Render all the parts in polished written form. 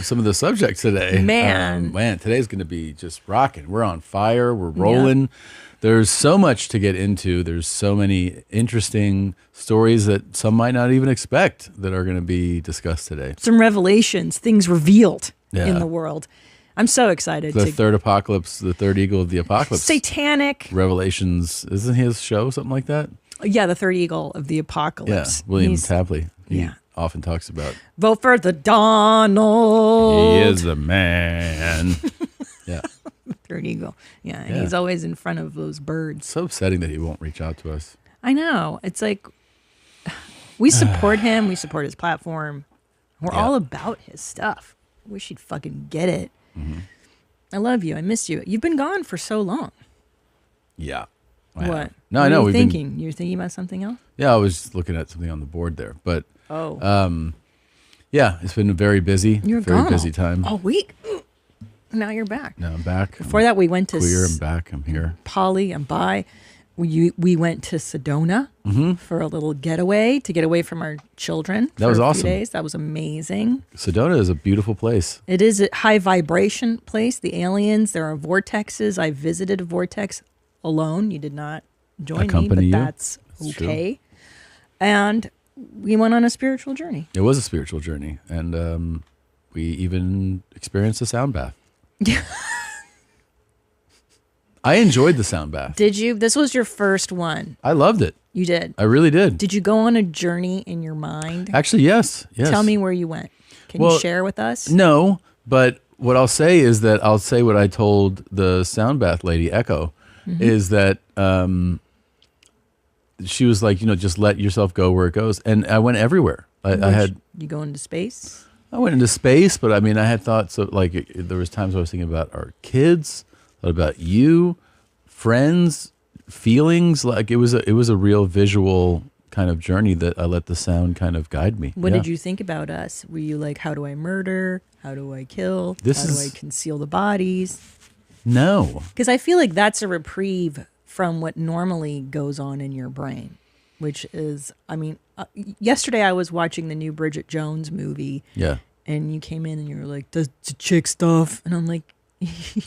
into some of the subjects today. Man. Today's going to be just rocking. We're on fire. We're rolling. Yep. There's so much to get into. There's so many interesting stories that some might not even expect that are going to be discussed today. Some revelations, things revealed in the world. I'm so excited. The third apocalypse, the third eagle of the apocalypse. Satanic. Revelations. Isn't his show something like that? Yeah, the third eagle of the apocalypse. Yeah, William Tapley. He often talks about. Vote for the Donald. He is the man. Yeah. Third eagle. Yeah, and he's always in front of those birds. It's so upsetting that he won't reach out to us. I know. It's like we support him. We support his platform. We're all about his stuff. Wish he'd fucking get it. Mm-hmm. I love you. I miss you. You've been gone for so long. Yeah. What? No, I know. You were thinking about something else? Yeah, I was looking at something on the board there. But yeah, it's been a very busy, busy time. A week. Now you're back. Now I'm back. Before that, we went to queer. I'm back. I'm here. Poly. I'm bi. We went to Sedona for a little getaway to get away from our children. That was awesome. 2 days. That was amazing. Sedona is a beautiful place. It is a high vibration place. The aliens. There are vortexes. I visited a vortex alone. You did not join me, but that's okay. True. And we went on a spiritual journey. It was a spiritual journey, and we even experienced a sound bath. I enjoyed the sound bath. Did you? This was your first one. I loved it. You did? I really did. Did you go on a journey in your mind? Actually, yes. Tell me where you went. Can you share with us? No, but what I'll say is that I'll say what I told the sound bath lady, Echo, is that she was like, just let yourself go where it goes. And I went everywhere. You go into space? I went into space, but I mean, I had thoughts of there was times I was thinking about our kids, thought about you, friends, feelings. Like it was a real visual kind of journey that I let the sound kind of guide me. What did you think about us? Were you like, how do I murder? How do I kill? How do I conceal the bodies? No. Because I feel like that's a reprieve from what normally goes on in your brain, which is, yesterday I was watching the new Bridget Jones movie. Yeah. And you came in and you were like, "Does the chick stuff?" And I'm like,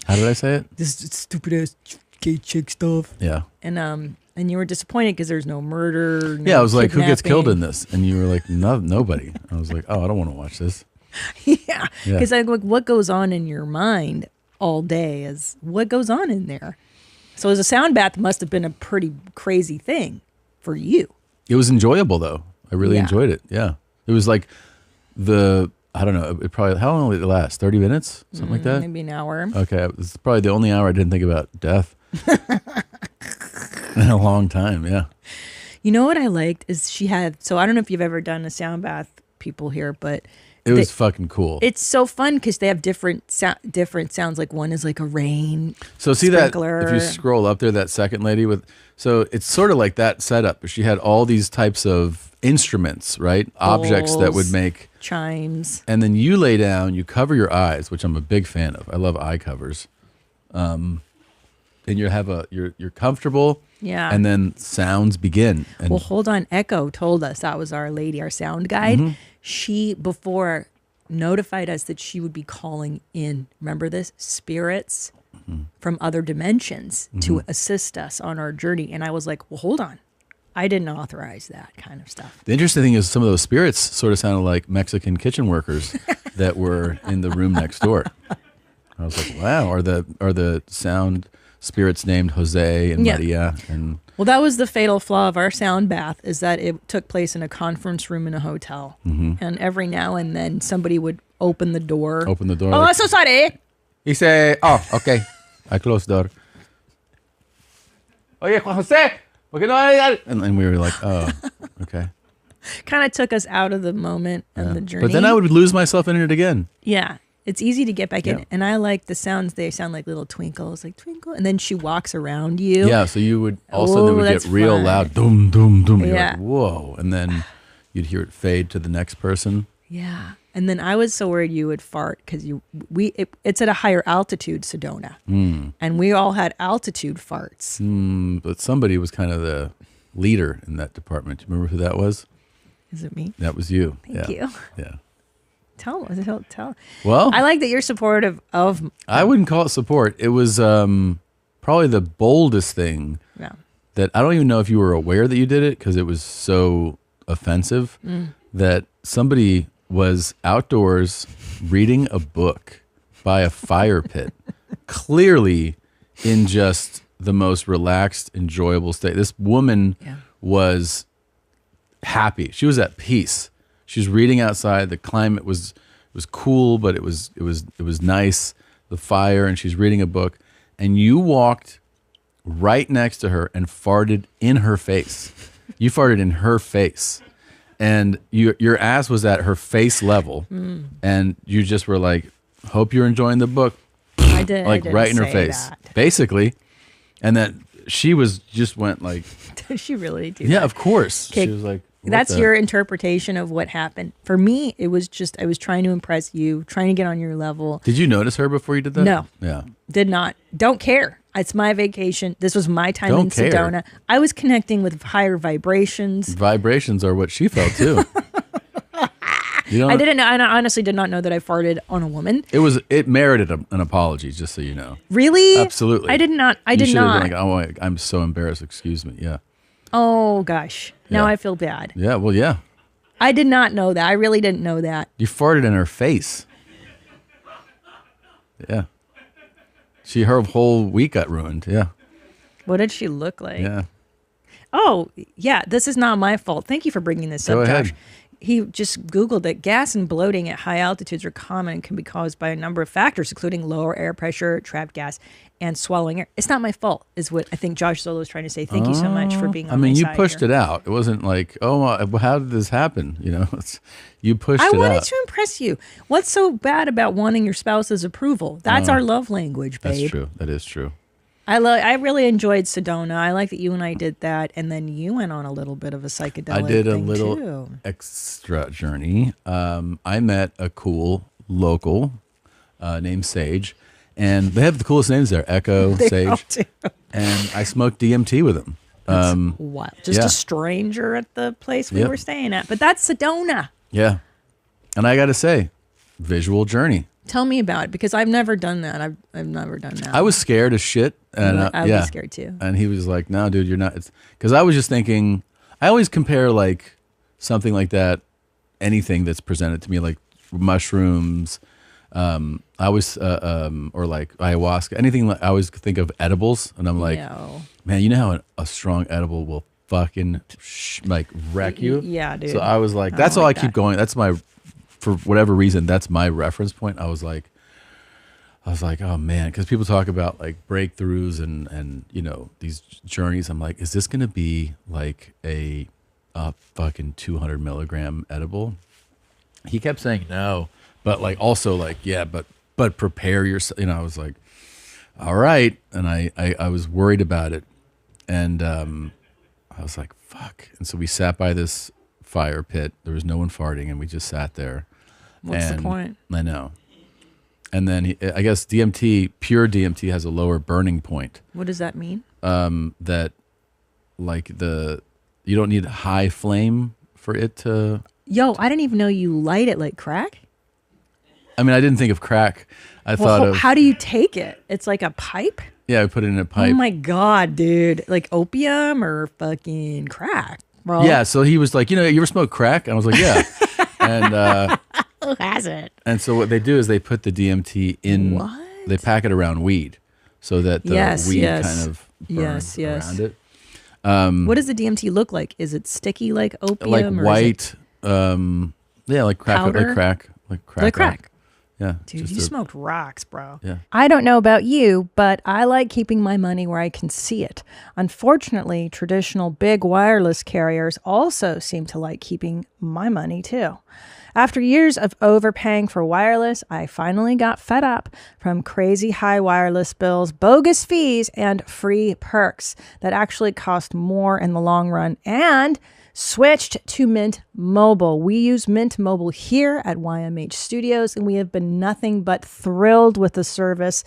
how did I say it? This stupid ass gay chick stuff. Yeah. And you were disappointed because there's no murder. I was like, who gets killed in this? And you were like, nobody. I was like, oh, I don't want to watch this. Yeah. Because like, what goes on in your mind all day is what goes on in there. So as a sound bath must have been a pretty crazy thing for you. It was enjoyable though. I really enjoyed it. Yeah. It was like I don't know, how long did it last? 30 minutes? Something like that? Maybe an hour. Okay. It's probably the only hour I didn't think about death in a long time. Yeah. You know what I liked is so I don't know if you've ever done a sound bath, people here, but it was fucking cool. It's so fun because they have different sounds. Like one is like a rain. So see sprinkler. That if you scroll up there, that second lady so it's sort of like that setup. But she had all these types of instruments, right? Bowls, objects that would make chimes. And then you lay down, you cover your eyes, which I'm a big fan of. I love eye covers. And you're comfortable. Yeah. And then sounds begin. And well, hold on. Echo told us, that was our lady, our sound guide. Mm-hmm. She, before, notified us that she would be calling in, remember this, spirits from other dimensions to assist us on our journey. And I was like, well, hold on. I didn't authorize that kind of stuff. The interesting thing is some of those spirits sort of sounded like Mexican kitchen workers that were in the room next door. I was like, wow, are the sound spirits named Jose and Maria? And well, that was the fatal flaw of our sound bath, is that it took place in a conference room in a hotel. Mm-hmm. And every now and then somebody would open the door. Oh, like, so sorry. He said, oh, okay. I closed the door. Oye, Juan Jose. And we were like, oh, okay. Kind of took us out of the moment and the journey. But then I would lose myself in it again. Yeah. It's easy to get back in. And I like the sounds. They sound like little twinkles, like twinkle. And then she walks around you. Yeah, so you would also then would get real loud. Doom, doom, doom. You're like, whoa. And then you'd hear it fade to the next person. Yeah. And then I was so worried you would fart because it's at a higher altitude, Sedona. And we all had altitude farts. But somebody was kind of the leader in that department. Do you remember who that was? Is it me? That was you. Thank you. Yeah. Tell. Well, I like that you're supportive of. I wouldn't call it support. It was probably the boldest thing that I don't even know if you were aware that you did it because it was so offensive that somebody was outdoors reading a book by a fire pit, clearly in just the most relaxed, enjoyable state. This woman was happy. She was at peace. She was reading outside. The climate was cool, but it was nice. The fire, and she's reading a book, and you walked right next to her and farted in her face. You farted in her face, and your ass was at her face level, and you just were like, "Hope you're enjoying the book." I did, like right in her face, basically, and that she went like. Did she really do? Yeah, that? Of course. She was like. That's your interpretation of what happened. For me, it was just I was trying to impress you, trying to get on your level. Did you notice her before you did that? No. Yeah. Did not. Don't care. It's my vacation. This was my time in Sedona. I was connecting with higher vibrations. Vibrations are what she felt too. I didn't know. I honestly did not know that I farted on a woman. It merited an apology, just so you know. Really? Absolutely. I did not. You should have been like, oh, I'm so embarrassed. Excuse me. Yeah. Oh gosh. Now I feel bad. Yeah. Well, yeah. I did not know that. I really didn't know that. You farted in her face. Yeah. Her whole week got ruined. Yeah. What did she look like? Yeah. Oh, yeah. This is not my fault. Thank you for bringing this up, Josh. He just Googled that gas and bloating at high altitudes are common and can be caused by a number of factors, including lower air pressure, trapped gas, and swallowing air. It's not my fault, is what I think Josh Solo is trying to say. Thank you so much for being on my side. You pushed it out. It wasn't like, oh, how did this happen? You know, you pushed it out. I wanted to impress you. What's so bad about wanting your spouse's approval? That's our love language, babe. That's true. That is true. I really enjoyed Sedona. I like that you and I did that, and then you went on a little bit of a psychedelic I did a thing little too. extra journey. I met a cool local named Sage, and they have the coolest names there, Echo, Sage. And I smoked DMT with him. Wow. Just a stranger at the place we were staying at. But that's Sedona. Yeah. And I got to say, visual journey. Tell me about it, because I've never done that. I've never done that. I was scared as shit. And I would be scared too. And he was like, no, dude, you're not. Because I was just thinking, I always compare like something like that, anything that's presented to me, like mushrooms, I always, or like ayahuasca, anything. I always think of edibles. And I'm like, man, you know how a strong edible will fucking like wreck you? Yeah, dude. So I was like, that's all I keep going. That's for whatever reason, that's my reference point. I was like, oh man, because people talk about like breakthroughs and you know, these journeys. I'm like, is this gonna be like a fucking 200 milligram edible? He kept saying no, but like also like but prepare yourself. You know, I was like, all right, and I was worried about it, and I was like, fuck. And so we sat by this fire pit. There was no one farting, and we just sat there. What's the point? I know. And then I guess DMT, pure DMT, has a lower burning point. What does that mean? That like you don't need a high flame for it to. Yo, I didn't even know you light it like crack. I mean, I didn't think of crack. I thought of. How do you take it? It's like a pipe? Yeah, I put it in a pipe. Oh my God, dude. Like opium or fucking crack, bro. Yeah, so he was like, you ever smoke crack? And I was like, yeah. And who hasn't? And so what they do is they put the DMT in. What? They pack it around weed, so that the weed kind of burns around it. What does the DMT look like? Is it sticky like opium? Like or white. Like crack. Powder? Like crack. Rock. Yeah. Dude, you smoked rocks, bro. Yeah. I don't know about you, but I like keeping my money where I can see it. Unfortunately, traditional big wireless carriers also seem to like keeping my money too. After years of overpaying for wireless, I finally got fed up from crazy high wireless bills, bogus fees, and free perks that actually cost more in the long run, and switched to Mint Mobile. We use Mint Mobile here at YMH Studios, and we have been nothing but thrilled with the service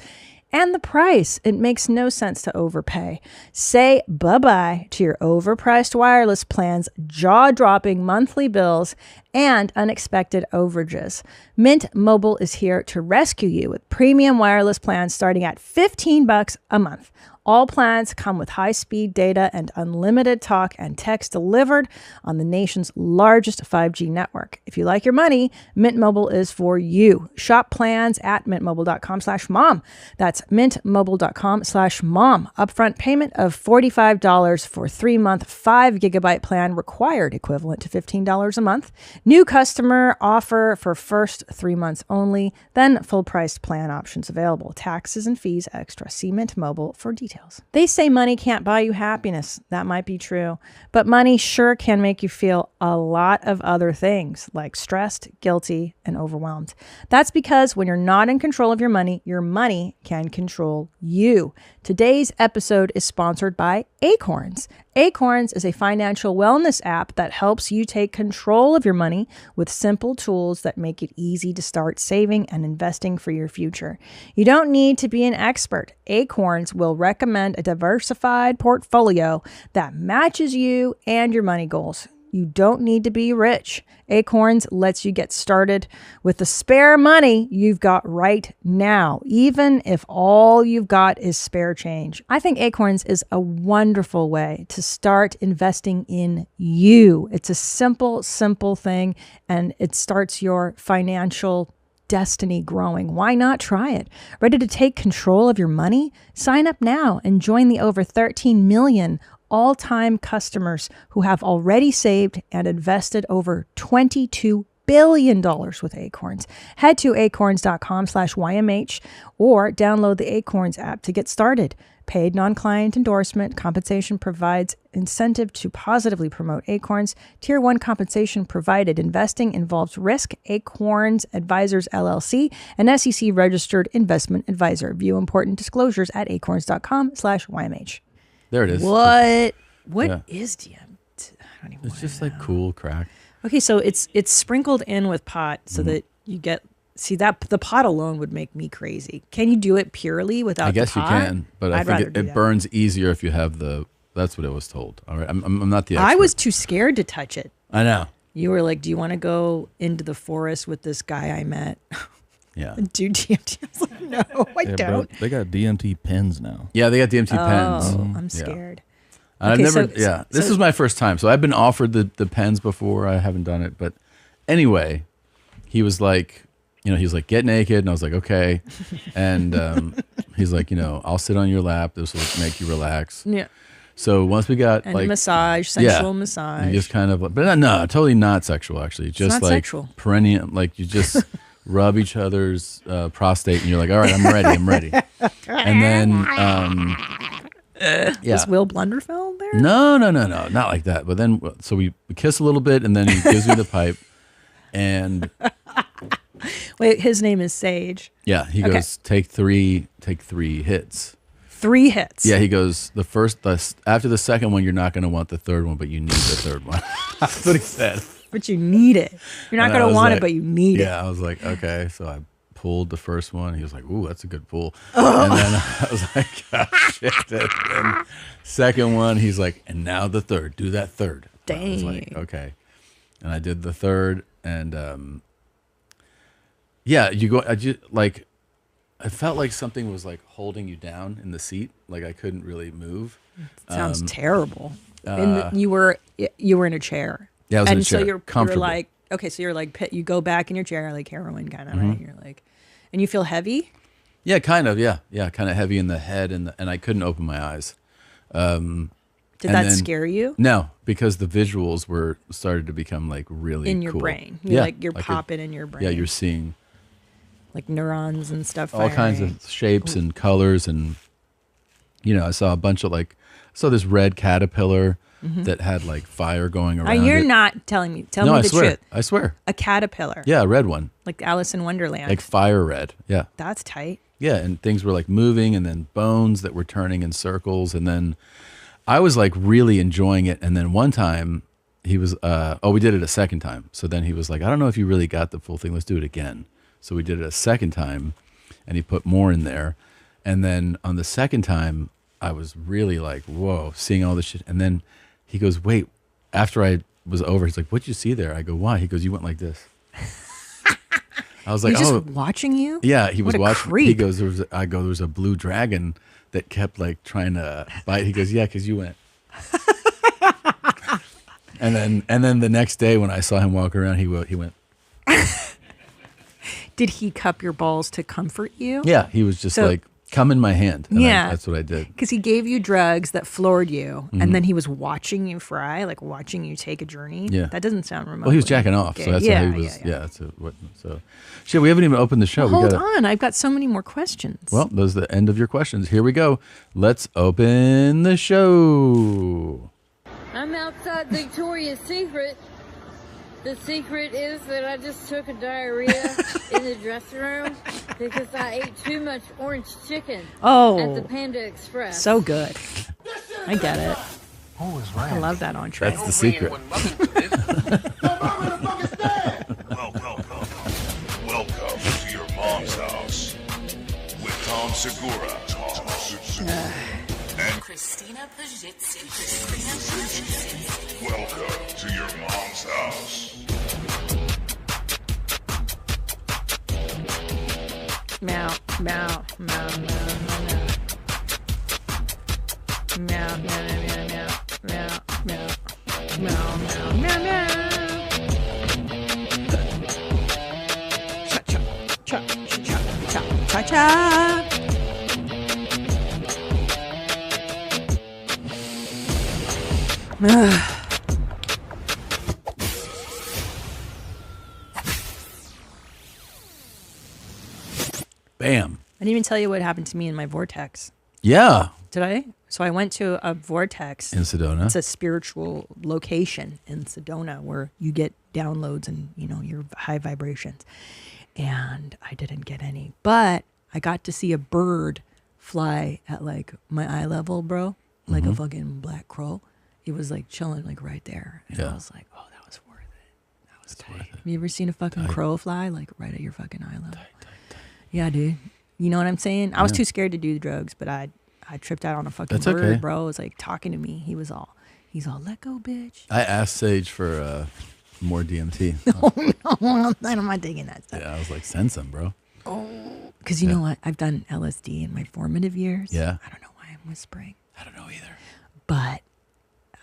and the price. It makes no sense to overpay. Say bye-bye to your overpriced wireless plans, jaw-dropping monthly bills, and unexpected overages. Mint Mobile is here to rescue you with premium wireless plans starting at $15 a month. All plans come with high-speed data and unlimited talk and text delivered on the nation's largest 5G network. If you like your money, Mint Mobile is for you. Shop plans at mintmobile.com/mom. That's mintmobile.com/mom. Upfront payment of $45 for 3-month 5 GB plan required, equivalent to $15 a month. New customer offer for first 3 months only. Then full-priced plan options available. Taxes and fees extra. See Mint Mobile for details. They say money can't buy you happiness. That might be true, but money sure can make you feel a lot of other things like stressed, guilty, and overwhelmed. That's because when you're not in control of your money can control you. Today's episode is sponsored by Acorns. Acorns is a financial wellness app that helps you take control of your money with simple tools that make it easy to start saving and investing for your future. You don't need to be an expert. Acorns will recommend a diversified portfolio that matches you and your money goals. You don't need to be rich. Acorns lets you get started with the spare money you've got right now, even if all you've got is spare change. I think Acorns is a wonderful way to start investing in you. It's a simple thing, and it starts your financial destiny growing. Why not try it? Ready to take control of your money? Sign up now and join the over 13 million all-time customers who have already saved and invested over $22 billion with Acorns. Head to acorns.com/YMH or download the Acorns app to get started. Paid non-client endorsement. Compensation provides incentive to positively promote Acorns. Tier 1 compensation provided. Investing involves risk. Acorns Advisors LLC, an SEC registered investment advisor. View important disclosures at acorns.com/YMH. There it is. What is DMT? I don't even. It's just like cool crack. Okay, so it's sprinkled in with pot so that you get. See that the pot alone would make me crazy. Can you do it purely without? I guess the pot? you can, but I think it burns easier if you have the. That's what I was told. All right, I'm not the expert. I was too scared to touch it. I know. You were like, "Do you want to go into the forest with this guy I met?" Yeah. Do DMT? I was like, no, I don't. They got DMT pens now. Yeah, they got DMT pens. Oh, I'm scared. Yeah. I've never. This is my first time, so I've been offered the pens before. I haven't done it, but anyway, he was like, get naked, and I was like, okay, and he's like, I'll sit on your lap. This will make you relax. Yeah. So once we got massage, sensual massage, you just kind of, but no, totally not sexual actually. Just not like sexual. Perennial, like you just rub each other's prostate, and you're like, all right, I'm ready. And then, Is Will Blunderfeld there? No, not like that. But then, so we kiss a little bit, and then he gives me the pipe, and wait, his name is Sage. Yeah, he goes, take three hits. 3 hits. Yeah, he goes, after the second one, you're not going to want the third one, but you need the third one. That's what he said. But you need it. You're not going to want it, but you need it. Yeah, I was like, okay. So I pulled the first one. He was like, ooh, that's a good pull. And then I was like, oh, shit. And second one, he's like, and now the third. Do that third. Dang. I was like, okay. And I did the third. And I felt like something was like holding you down in the seat. Like I couldn't really move. Sounds terrible. You were in a chair. Yeah, I was in a chair. And so you're like, okay, so you're like, you go back in your chair like heroin kind of, right? You're like, and you feel heavy? Yeah, kind of, yeah. Yeah, kind of heavy in the head, and I couldn't open my eyes. Did that scare you? No, because the visuals started to become like really in your cool. brain. You're popping in your brain. Yeah, you're seeing like neurons and stuff. All kinds of shapes and colors, and I saw a bunch of this red caterpillar that had like fire going around. You're not telling me. Tell me the truth. I swear. A caterpillar. Yeah, a red one. Like Alice in Wonderland. Like fire red. Yeah. That's tight. Yeah, and things were like moving, and then bones that were turning in circles, and then I was like really enjoying it. And then one time he was, we did it a second time. So then he was like, I don't know if you really got the full thing. Let's do it again. So we did it a second time, and he put more in there. And then on the second time, I was really like, whoa, seeing all this shit. And then he goes, wait, after I was over. He's like, "What'd you see there?" I go, "Why?" He goes, "You went like this." I was like, He's just watching you? Yeah, he was What a watching. creep. He goes, there was a blue dragon that kept like trying to bite. He goes, "Yeah, because you went." and then the next day when I saw him walk around, he went. Did he cup your balls to comfort you? Yeah, he was just like, "Come in my hand." And that's what I did. Because he gave you drugs that floored you, and then he was watching you fry, like watching you take a journey. Yeah, that doesn't sound remote. Well, he was jacking off, so that's how he was. So, shit, we haven't even opened the show. Well, hold on, I've got so many more questions. Well, those are the end of your questions. Here we go. Let's open the show. I'm outside Victoria's Secret. The secret is that I just took a diarrhea in the dressing room because I ate too much orange chicken at the Panda Express. So good. I get it. I love that entree. That's the secret. Welcome to your mom's house with Tom Segura and Christina Pajitsin. welcome to your mom's house. Meow, meow, meow, meow, meow, meow, meow, meow, meow, meow, meow, meow, meow. Cha cha cha cha cha cha cha. Bam. I didn't even tell you what happened to me in my vortex. Yeah. Did I? So I went to a vortex. In Sedona. It's a spiritual location in Sedona where you get downloads and, your high vibrations. And I didn't get any. But I got to see a bird fly at like my eye level, bro. Like a fucking black crow. It was like chilling like right there. And I was like, oh, that was worth it. That was tight. Have you ever seen a fucking crow fly like right at your fucking eye level? Tight. Yeah, dude. You know what I'm saying? I was too scared to do the drugs, but I tripped out on a fucking bird, okay. bro. It was like talking to me. He's all, let go, bitch. I asked Sage for more DMT. No, I'm not digging that stuff. Yeah, I was like, send some, bro. Oh, because you know what? I've done LSD in my formative years. Yeah. I don't know why I'm whispering. I don't know either. But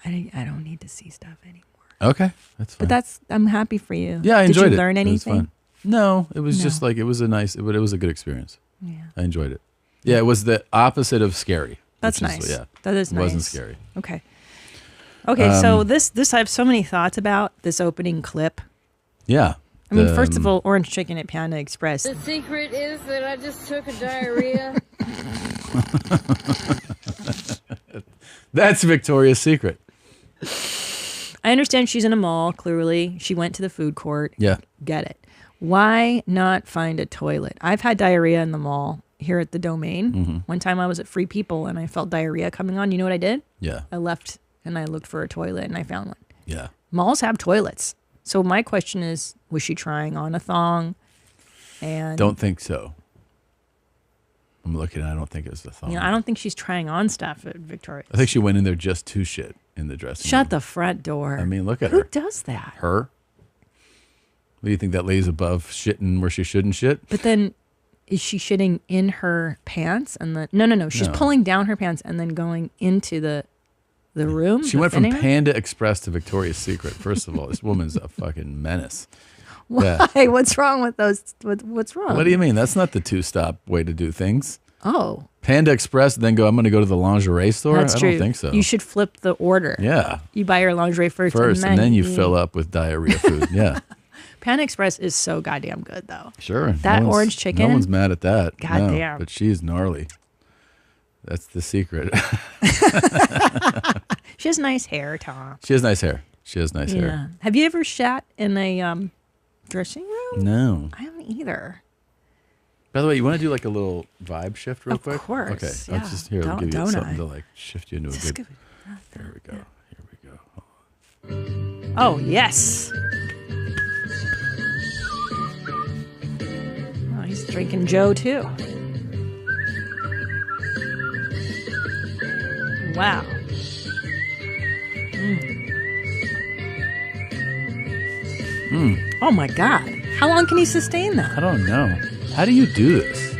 I don't need to see stuff anymore. Okay, that's fine. But I'm happy for you. Yeah, I enjoyed it. Did you learn anything? It was fun. No, it was just like, it was a good experience. Yeah. I enjoyed it. Yeah, it was the opposite of scary. That's nice. That is nice. It wasn't scary. Okay. So this I have so many thoughts about this opening clip. Yeah. I mean, first of all, orange chicken at Panda Express. The secret is that I just took a diarrhea. That's Victoria's Secret. I understand she's in a mall, clearly. She went to the food court. Yeah. Get it. Why not find a toilet? I've had diarrhea in the mall here at the Domain. One time I was at Free People and I felt diarrhea coming on. You know what I did? Yeah. I left and I looked for a toilet and I found one. Yeah. Malls have toilets. So my question is, was she trying on a thong? And Don't think so. I'm looking. I don't think it was the thong. I don't think she's trying on stuff at Victoria's. I think she went in there just to shit in the dressing room. Shut the front door. I mean, look at Who her. does that? Her? What do you think, that lady's above shitting where she shouldn't shit? But then, is she shitting in her pants? And no. She's pulling down her pants and then going into the room. She went from Panda Express to Victoria's Secret. First of all, this woman's a fucking menace. Why? Yeah. What's wrong with those? What's wrong? What do you mean? That's not the two-stop way to do things. Oh. Panda Express, then go, I'm going to go to the lingerie store? That's true. I don't think so. You should flip the order. Yeah. You buy your lingerie first and then you fill up with diarrhea food. Yeah. Panda Express is so goddamn good, though. Sure. That orange chicken. No one's mad at that. Goddamn. No, but she's gnarly. That's the secret. She has nice hair, Tom. She has nice hair. Hair. Have you ever shat in a dressing room? No. I haven't either. By the way, you want to do like a little vibe shift real quick? Of course. Okay. Yeah. I'll just give you something to like shift you into a good. Here we go. Here we go. Oh, yes. Oh, he's drinking Joe, too. Wow. Oh my God. How long can he sustain that? I don't know. How do you do this?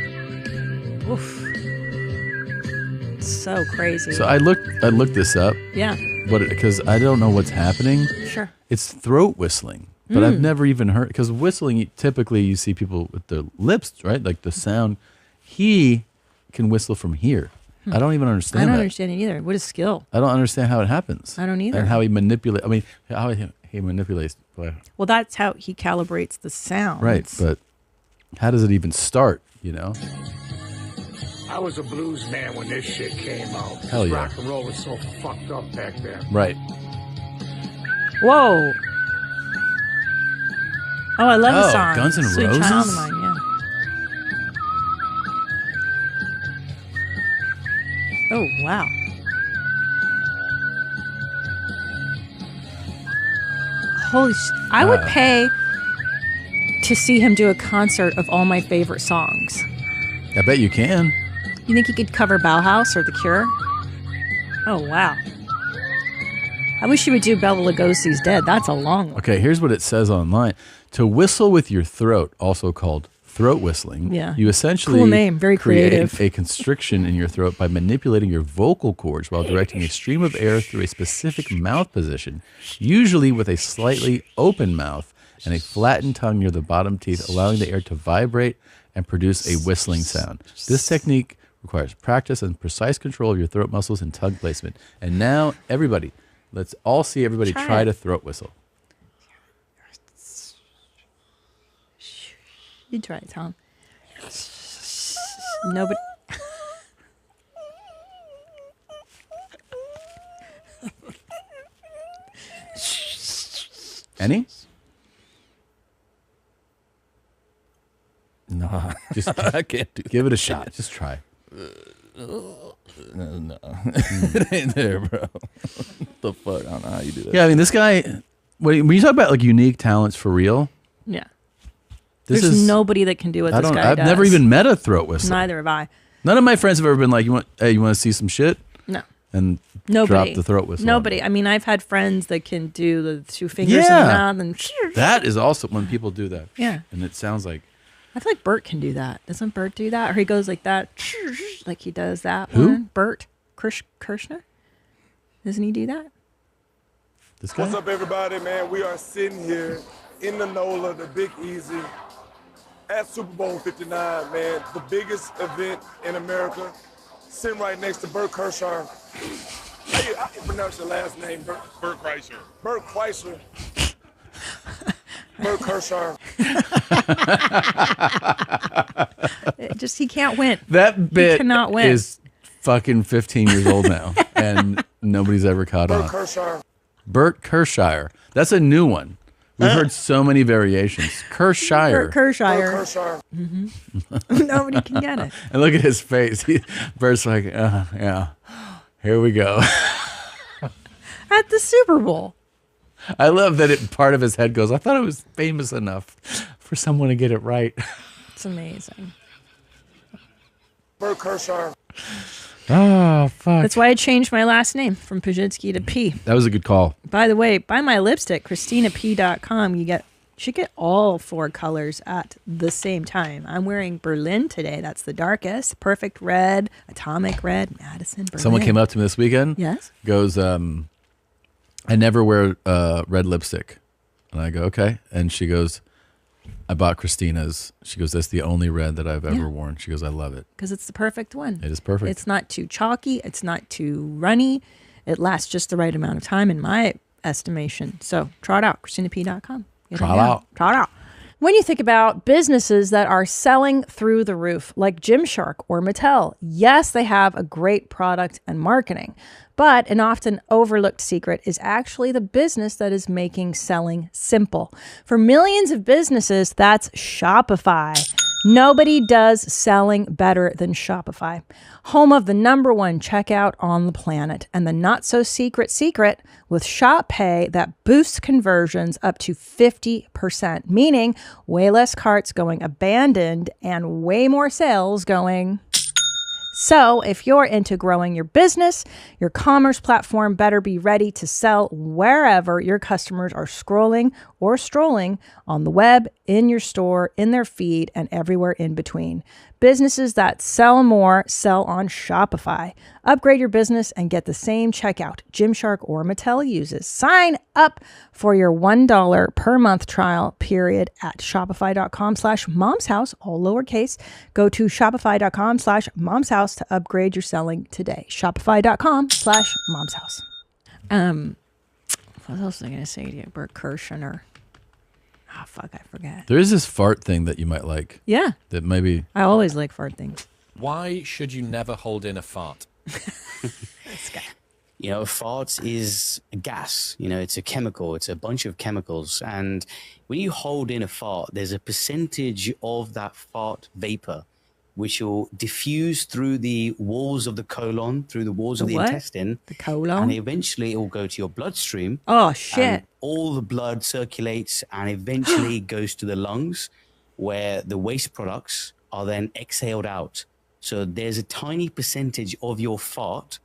Oof. So crazy. So I looked this up. Yeah. Because I don't know what's happening. Sure. It's throat whistling, but I've never even heard, because whistling, typically you see people with their lips, right? Like the sound. He can whistle from here. I don't even understand I don't that. understand it either. What a skill. I don't understand how it happens. I don't either. And how he manipulates. I mean, how he manipulates. Well, that's how he calibrates the sound. Right, but how does it even start, I was a blues man when this shit came out. Hell yeah. Rock and roll was so fucked up back then. Right. Whoa. Oh, I love the Oh, song. Guns N' Sweet Roses? Child of Mine, yeah. Oh, wow. Holy I would pay to see him do a concert of all my favorite songs. I bet you can. You think he could cover Bauhaus or The Cure? Oh, wow. I wish he would do Bela Lugosi's Dead. That's a long one. Okay, here's what it says online. To whistle with your throat, also called throat whistling, you essentially cool name, very creative. create a constriction in your throat by manipulating your vocal cords while directing a stream of air through a specific mouth position, usually with a slightly open mouth and a flattened tongue near the bottom teeth, allowing the air to vibrate and produce a whistling sound. This technique requires practice and precise control of your throat muscles and tongue placement. And now, everybody, let's all see everybody try to throat whistle. You try it, Tom. Nobody. Any? No, Just I can't do give it a shot. Just try. No, it ain't there, bro. The fuck? I don't know how you do that. Yeah, I mean, this guy, when you talk about like unique talents for real, Yeah. this There's is nobody that can do what this guy I've does. never even met a throat whistler. Neither have I. None of my friends have ever been like, you want to see some shit? No. And Nobody. drop the throat whistle. Nobody. I mean, I've had friends that can do the two fingers in the mouth and. That is also when people do that. Yeah. And it sounds like. I feel like Bert can do that. Doesn't Bert do that? Or he goes like that, like he does that Who? one. Bert Kirshner? Doesn't he do that? This guy? What's up, everybody, man? We are sitting here in the NOLA, the Big Easy, at Super Bowl 59, man. The biggest event in America. Sitting right next to Bert Kreischer. How do you pronounce your last name, Bert? Bert Kreischer. Bert Kreischer. Bert Kreischer. He can't win. That bit cannot win. is fucking 15 years old now, and nobody's ever caught Bert on. Kreischer. Bert Kreischer. That's a new one. We've heard so many variations. Kreischer. Bert Kreischer. Bert Kreischer. Nobody can get it. And look at his face. Bert's like, yeah, here we go. At the Super Bowl. I love that part of his head goes, I thought I was famous enough for someone to get it right. It's amazing. Bert Kreischer. Oh, fuck. That's why I changed my last name from Pajitsky to P. That was a good call. By the way, buy my lipstick, ChristinaP.com. You should get all 4 colors at the same time. I'm wearing Berlin today. That's the darkest. Perfect red, atomic red, Madison, Berlin. Someone came up to me this weekend. Yes. Goes, I never wear red lipstick. And I go, okay. And she goes, I bought Christina's. She goes, that's the only red that I've ever worn. She goes, I love it. Because it's the perfect one. It is perfect. It's not too chalky. It's not too runny. It lasts just the right amount of time in my estimation. So try it out, ChristinaP.com. Try it out. Try it out. When you think about businesses that are selling through the roof, like Gymshark or Mattel, yes, they have a great product and marketing, but an often overlooked secret is actually the business that is making selling simple. For millions of businesses, that's Shopify. Nobody does selling better than Shopify, home of the #1 checkout on the planet, and the not-so-secret secret with Shop Pay that boosts conversions up to 50%, meaning way less carts going abandoned and way more sales going. So if you're into growing your business, your commerce platform better be ready to sell wherever your customers are scrolling or strolling on the web, in your store, in their feed, and everywhere in between. Businesses that sell more sell on Shopify. Upgrade your business and get the same checkout Gymshark or Mattel uses. Sign up for your $1 per month trial period at shopify.com/momshouse, all lowercase. Go to shopify.com/momshouse to upgrade your selling today. Shopify.com/momshouse. What else was I going to say to you? 𝙤𝙃 𝙎𝙩𝙪𝙙𝙾. Oh, fuck, I forgot. There is this fart thing that you might like. Yeah. That maybe. I always like fart things. Why should you never hold in a fart? This guy. You know, farts is a gas. You know, it's a chemical. It's a bunch of chemicals. And when you hold in a fart, there's a percentage of that fart vapor which will diffuse through the walls of the colon, through the walls of the intestine. The colon? And eventually it will go to your bloodstream. Oh, shit. And all the blood circulates and eventually goes to the lungs, where the waste products are then exhaled out. So there's a tiny percentage of your fart,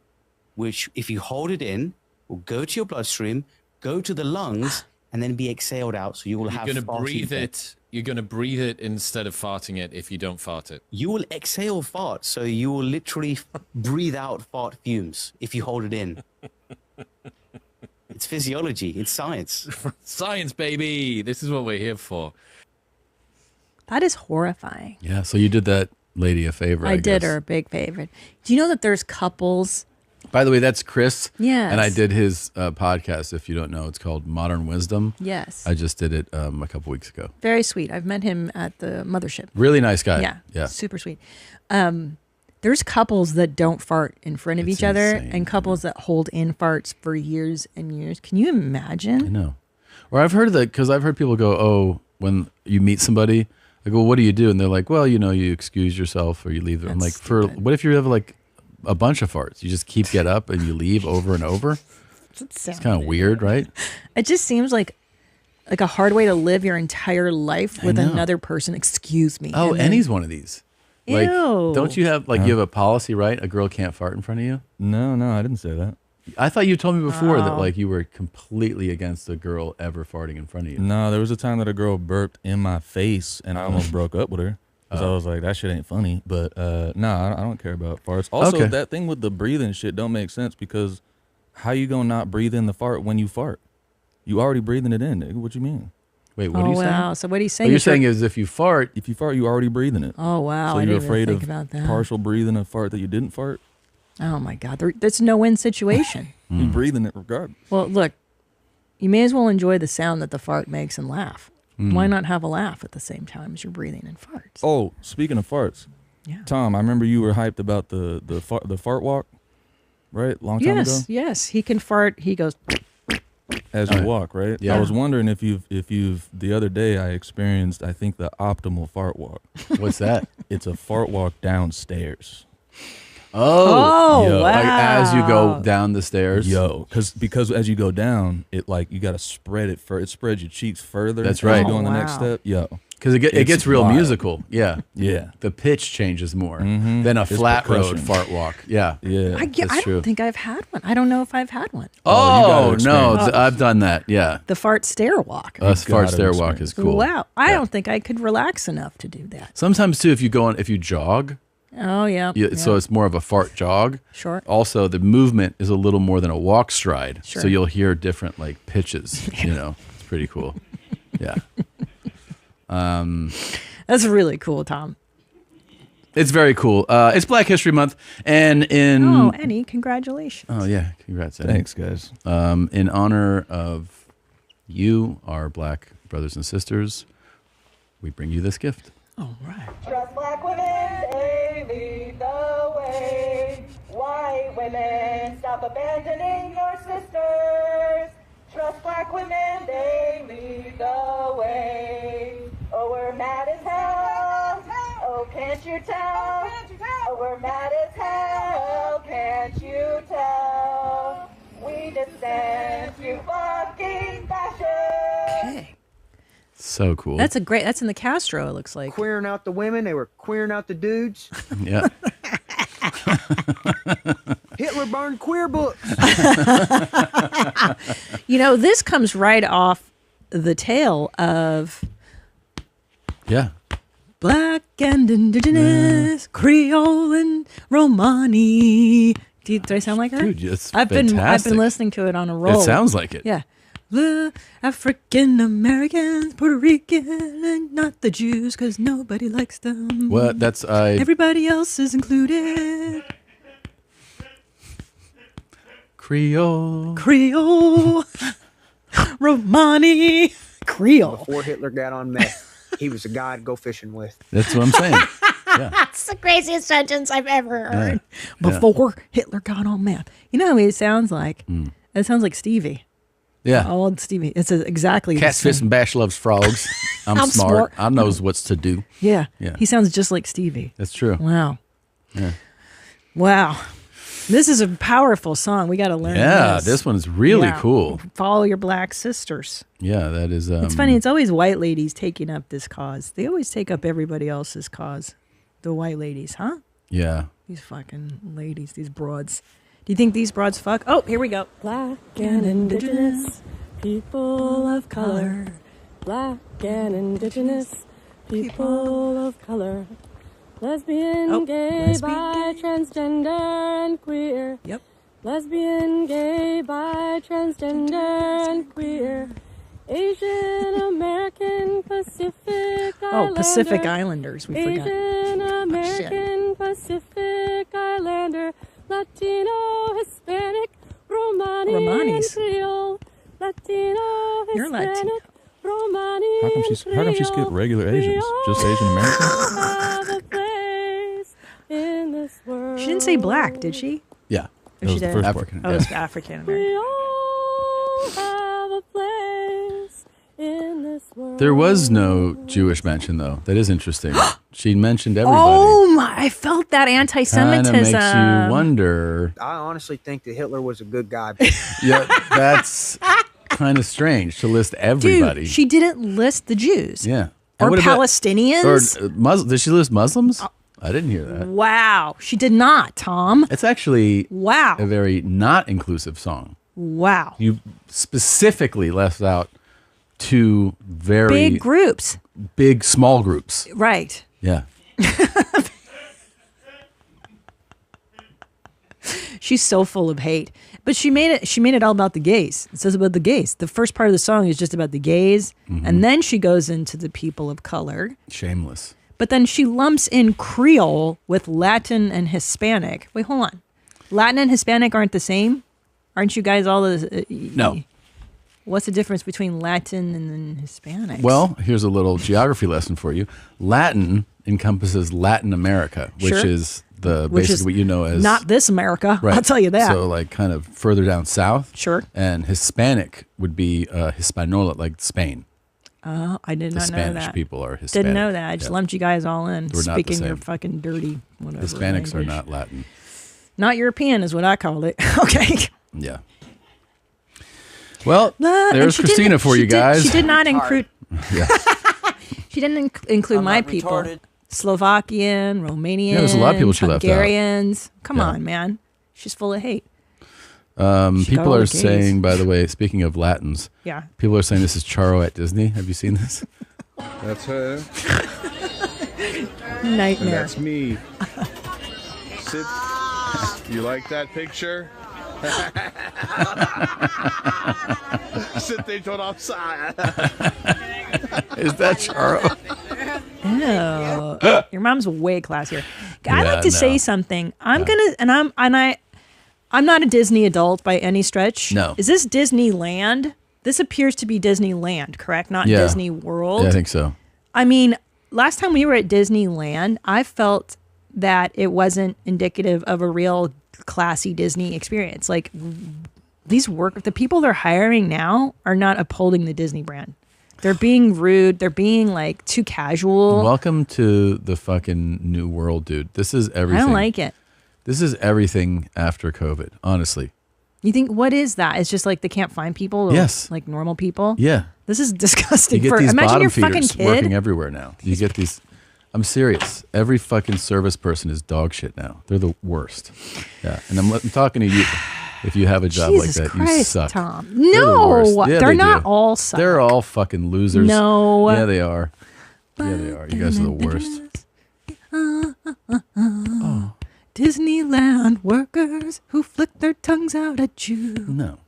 which if you hold it in, will go to your bloodstream, go to the lungs, and then be exhaled out. So you will have You're going to farting breathe effects. it. You're going to breathe it instead of farting it if you don't fart it. You will exhale fart. So you will literally breathe out fart fumes if you hold it in. It's physiology. It's science. Science, baby. This is what we're here for. That is horrifying. Yeah, so you did that lady a favor. I did guess. her a big favor. Do you know that there's couples? By the way, that's Chris. Yes. And I did his podcast, if you don't know. It's called Modern Wisdom. Yes. I just did it a couple weeks ago. Very sweet. I've met him at the mothership. Really nice guy. Yeah. Yeah. Super sweet. There's couples that don't fart in front of each other and couples that hold in farts for years and years. Can you imagine? I know. Or I've heard that, because I've heard people go, oh, when you meet somebody, I go, what do you do? And they're like, well, you know, you excuse yourself or you leave. I'm like, what if you have like a bunch of farts? You just get up and you leave over and over? It's kind of weird, right? It just seems like a hard way to live your entire life with another person. Excuse me. Oh, and he's one of these. Like, Ew. don't you have, like, you have a policy, right? A girl can't fart in front of you? No, I didn't say that. I thought you told me before that, like, you were completely against a girl ever farting in front of you. No, there was a time that a girl burped in my face and I almost broke up with her. Because I was like, that shit ain't funny. But no, I don't care about farts. Also, that thing with the breathing shit don't make sense, because how you gonna not breathe in the fart when you fart? You already breathing it in, nigga. What you mean? Wait, what are you saying? Wow. So what he's saying? What you're saying is if you fart, you already breathing it. Oh wow. So I you're didn't afraid even think of about that. partial breathing a fart that you didn't fart? Oh my God. That's no win situation. You're breathing it regardless. Well, look, you may as well enjoy the sound that the fart makes and laugh. Why not have a laugh at the same time as you're breathing in farts? Oh, speaking of farts, Tom, I remember you were hyped about the fart walk, right? Long time ago. Yes, he can fart. He goes as you walk, right? Yeah. I was wondering if you've the other day I experienced, I think, the optimal fart walk. What's that? It's a fart walk downstairs. Oh, yo, wow. Like as you go down the stairs. Because as you go down, it like you got to spread it it spreads your cheeks further. That's right. As you go on the next step. Because it gets real musical. Yeah. Yeah. The pitch changes more than a flat road fart walk. Yeah. Yeah. I don't think I've had one. I don't know if I've had one. Oh, no. I've done that. Yeah. The fart stair walk. Fart stair walk is cool. Wow. I don't think I could relax enough to do that. Sometimes too, if you jog. Oh, yeah. So it's more of a fart jog. Sure. Also, the movement is a little more than a walk stride. Sure. So you'll hear different like pitches. It's pretty cool. Yeah. That's really cool, Tom. It's very cool. It's Black History Month, and Eddie, congratulations. Oh yeah, congrats, Eddie. Thanks, guys. In honor of you, our Black brothers and sisters, we bring you this gift. All right. Trust Black women, they lead the way. White women, stop abandoning your sisters. Trust Black women, they lead the way. Oh, we're mad as hell. Oh, can't you tell? Oh, we're mad as hell. Can't you tell? We just sent you fucking fashion. Okay. So cool. That's in the Castro, it looks like. Queering out the women, they were queering out the dudes. Yeah. Hitler burned queer books. This comes right off the tale of Black and Indigenous, Creole and Romani. Did I sound like her? Dude, it's I've been listening to it on a roll. It sounds like it. Yeah. The African Americans, Puerto Rican, and not the Jews, because nobody likes them. Well, that's everybody else is included. Creole, Romani, Creole. Before Hitler got on meth, he was a guy to go fishing with. That's what I'm saying. Yeah. That's the craziest sentence I've ever heard. Yeah. Before Hitler got on meth. You know what it sounds like? It sounds like Stevie. Yeah. Old Stevie. It's exactly Cats, fish, and bash loves frogs. I'm smart. I knows what's to do. Yeah. He sounds just like Stevie. That's true. Wow. Yeah. Wow. This is a powerful song. We got to learn this one is really cool. Follow your black sisters. Yeah, that is... it's funny. It's always white ladies taking up this cause. They always take up everybody else's cause. The white ladies, huh? Yeah. These fucking ladies, these broads. Do you think these broads fuck? Oh, here we go. Black and Indigenous people of color. Black and Indigenous people of color. Lesbian, gay, bi, transgender, and queer. Yep. Lesbian, gay, bi, transgender, and queer. Asian American Pacific Islander. Oh, Pacific Islanders, we forgot. Asian American Pacific Islander. Latino, Hispanic, Romani, and Creole. Latino, Hispanic, Romani. How come she skipped regular Asians? Just Asian Americans? Have a place in this world. She didn't say black, did she? Yeah. Or she did? African. Oh, it's African American. We all have a place in this world. There was no Jewish mention, though. That is interesting. She mentioned everybody. Oh my! I felt that anti-Semitism. Kind of makes you wonder. I honestly think that Hitler was a good guy. Yeah, that's kind of strange to list everybody. Dude, she didn't list the Jews. Yeah. Or Palestinians. Or did she list Muslims? I didn't hear that. Wow. She did not, Tom. It's actually a very not inclusive song. Wow. You specifically left out two very big groups. Big, small groups. Right. Yeah. She's so full of hate. But she made it all about the gays. It says about the gays. The first part of the song is just about the gays. And then she goes into the people of color. Shameless. But then she lumps in Creole with Latin and Hispanic. Wait, hold on. Latin and Hispanic aren't the same? Aren't you guys all the... No. What's the difference between Latin and then Hispanic? Well, here's a little geography lesson for you. Latin encompasses Latin America, which is basically what you know as... Not this America, right. I'll tell you that. So like kind of further down south. Sure. And Hispanic would be Hispaniola, like Spain. Oh, I did not know that. Spanish people are Hispanic. Didn't know that. I just lumped you guys all in. We're not the speaking same. your fucking dirty whatever. Hispanics language. are not Latin. Not European is what I called it. Okay. Yeah. Well, there's Christina for you guys. She did not include... Yeah. She didn't include my people. Retarded. Slovakian, Romanian, there's a lot of people she left out. Hungarians. Come on, man. She's full of hate. People are saying, by the way, speaking of Latins, people are saying this is Charo at Disney. Have you seen this? That's her. Nightmare. And that's me. Sit. You like that picture? Sit there, turn offside. Is that Charo? Ew. Your mom's way classier. I'd like to say something. I'm not a Disney adult by any stretch. No. Is this Disneyland? This appears to be Disneyland, correct? Not Disney World. Yeah, I think so. I mean, last time we were at Disneyland, I felt that it wasn't indicative of a real classy Disney experience. Like the people they're hiring now are not upholding the Disney brand. They're being rude. They're being like too casual. Welcome to the fucking new world, dude. This is everything. I don't like it. This is everything after COVID, honestly. You think, what is that? It's just like they can't find people? Yes. Like normal people? Yeah. This is disgusting. You get these imagine bottom your fucking feeders kid working everywhere now. You get these... I'm serious. Every fucking service person is dog shit now. They're the worst. Yeah. And I'm talking to you. If you have a job Jesus like that, Christ, you suck. Tom. No, they're not all suck. They're all fucking losers. No. Yeah, they are. Yeah, they are. You guys are the worst. Disneyland workers who flick their tongues out at you. No,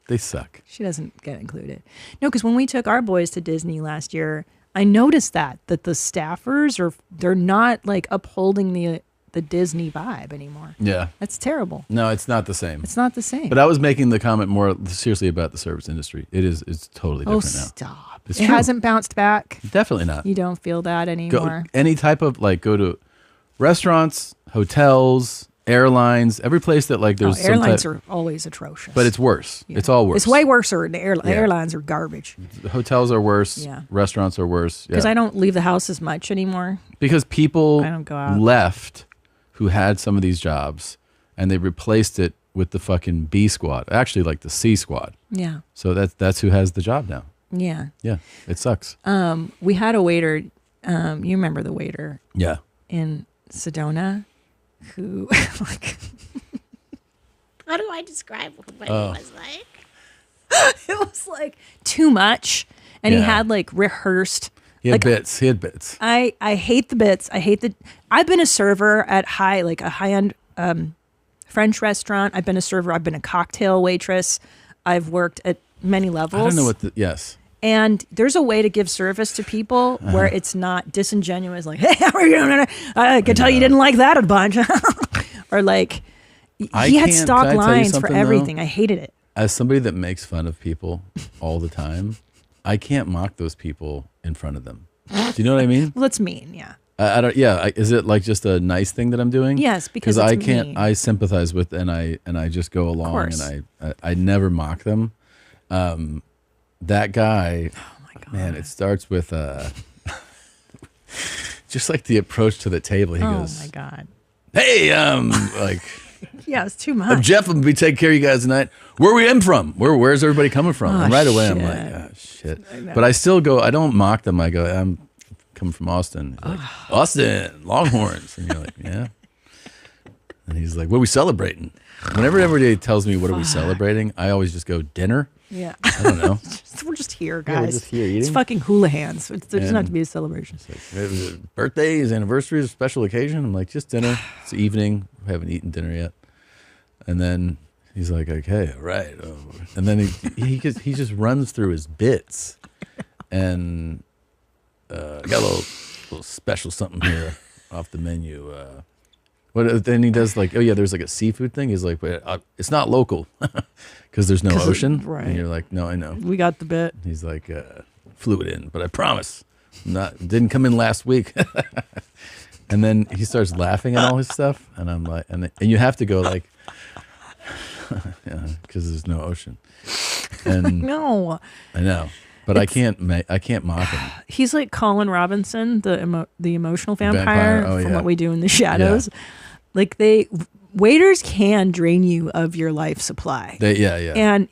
they suck. She doesn't get included. No, because when we took our boys to Disney last year, I noticed that the staffers they're not like upholding the Disney vibe anymore. Yeah. That's terrible. No, it's not the same. It's not the same. But I was making the comment more seriously about the service industry. It's totally different now. Stop. It's it true. hasn't bounced back. Definitely not. You don't feel that anymore. Any type of go to restaurants, hotels, airlines, every place that there's airlines are always atrocious. But it's worse. Yeah. It's all worse. It's way worse. Airlines are garbage. The hotels are worse. Yeah. Restaurants are worse. Because I don't leave the house as much anymore. Because people I don't go out. left who had some of these jobs and they replaced it with the fucking B squad. Actually, like the C squad. Yeah. So that's who has the job now. Yeah. Yeah. It sucks. We had a waiter. You remember the waiter? Yeah. In Sedona, who how do I describe what he was like? It was like too much, and he had rehearsed. He had bits. He had bits. I hate the bits. I've been a server at a high-end French restaurant. I've been a server. I've been a cocktail waitress. I've worked at many levels. I don't know what yes. And there's a way to give service to people where it's not disingenuous, like, hey, how are you? I can tell you didn't like that a bunch. Or he had stock lines for everything. Though? I hated it. As somebody that makes fun of people all the time, I can't mock those people in front of them. Do you know what I mean? Well, that's mean, yeah. I don't. Yeah, is it just a nice thing that I'm doing? Yes, because I can't. Mean. I sympathize with and I just go along and I never mock them. That guy, oh my God. Man, it starts with just like the approach to the table. He goes, "Oh my God, hey, yeah, it's too much." I'm Jeff. I'm gonna be taking care of you guys tonight. Where are we in from? Where's everybody coming from? And right away, I'm like, oh shit. But I still go. I don't mock them. I go, I'm coming from Austin. He's like, Austin, Longhorns, and you're like, yeah. And he's like, what are we celebrating? Whenever everybody tells me what are we celebrating, I always just go dinner. Yeah. I don't know. We're just here, guys. Yeah, we're just here eating. It's fucking hula hands. It doesn't have to be a celebration. Birthdays, anniversaries, special occasion. I'm like, just dinner. It's evening. We haven't eaten dinner yet. And then he's like, okay, all right. And then he just runs through his bits. And got a little special something here off the menu. Then he does there's a seafood thing. He's like, but it's not local because there's no ocean. Right. And you're like, no, I know. We got the bit. He's like, flew it in, but I promise, didn't come in last week. And then he starts laughing at all his stuff, and I'm like, and you have to go yeah, because there's no ocean. And no, I know. But I can't mock him. He's like Colin Robinson, the emotional vampire from What We Do in the Shadows. Yeah. Waiters can drain you of your life supply. Yeah. And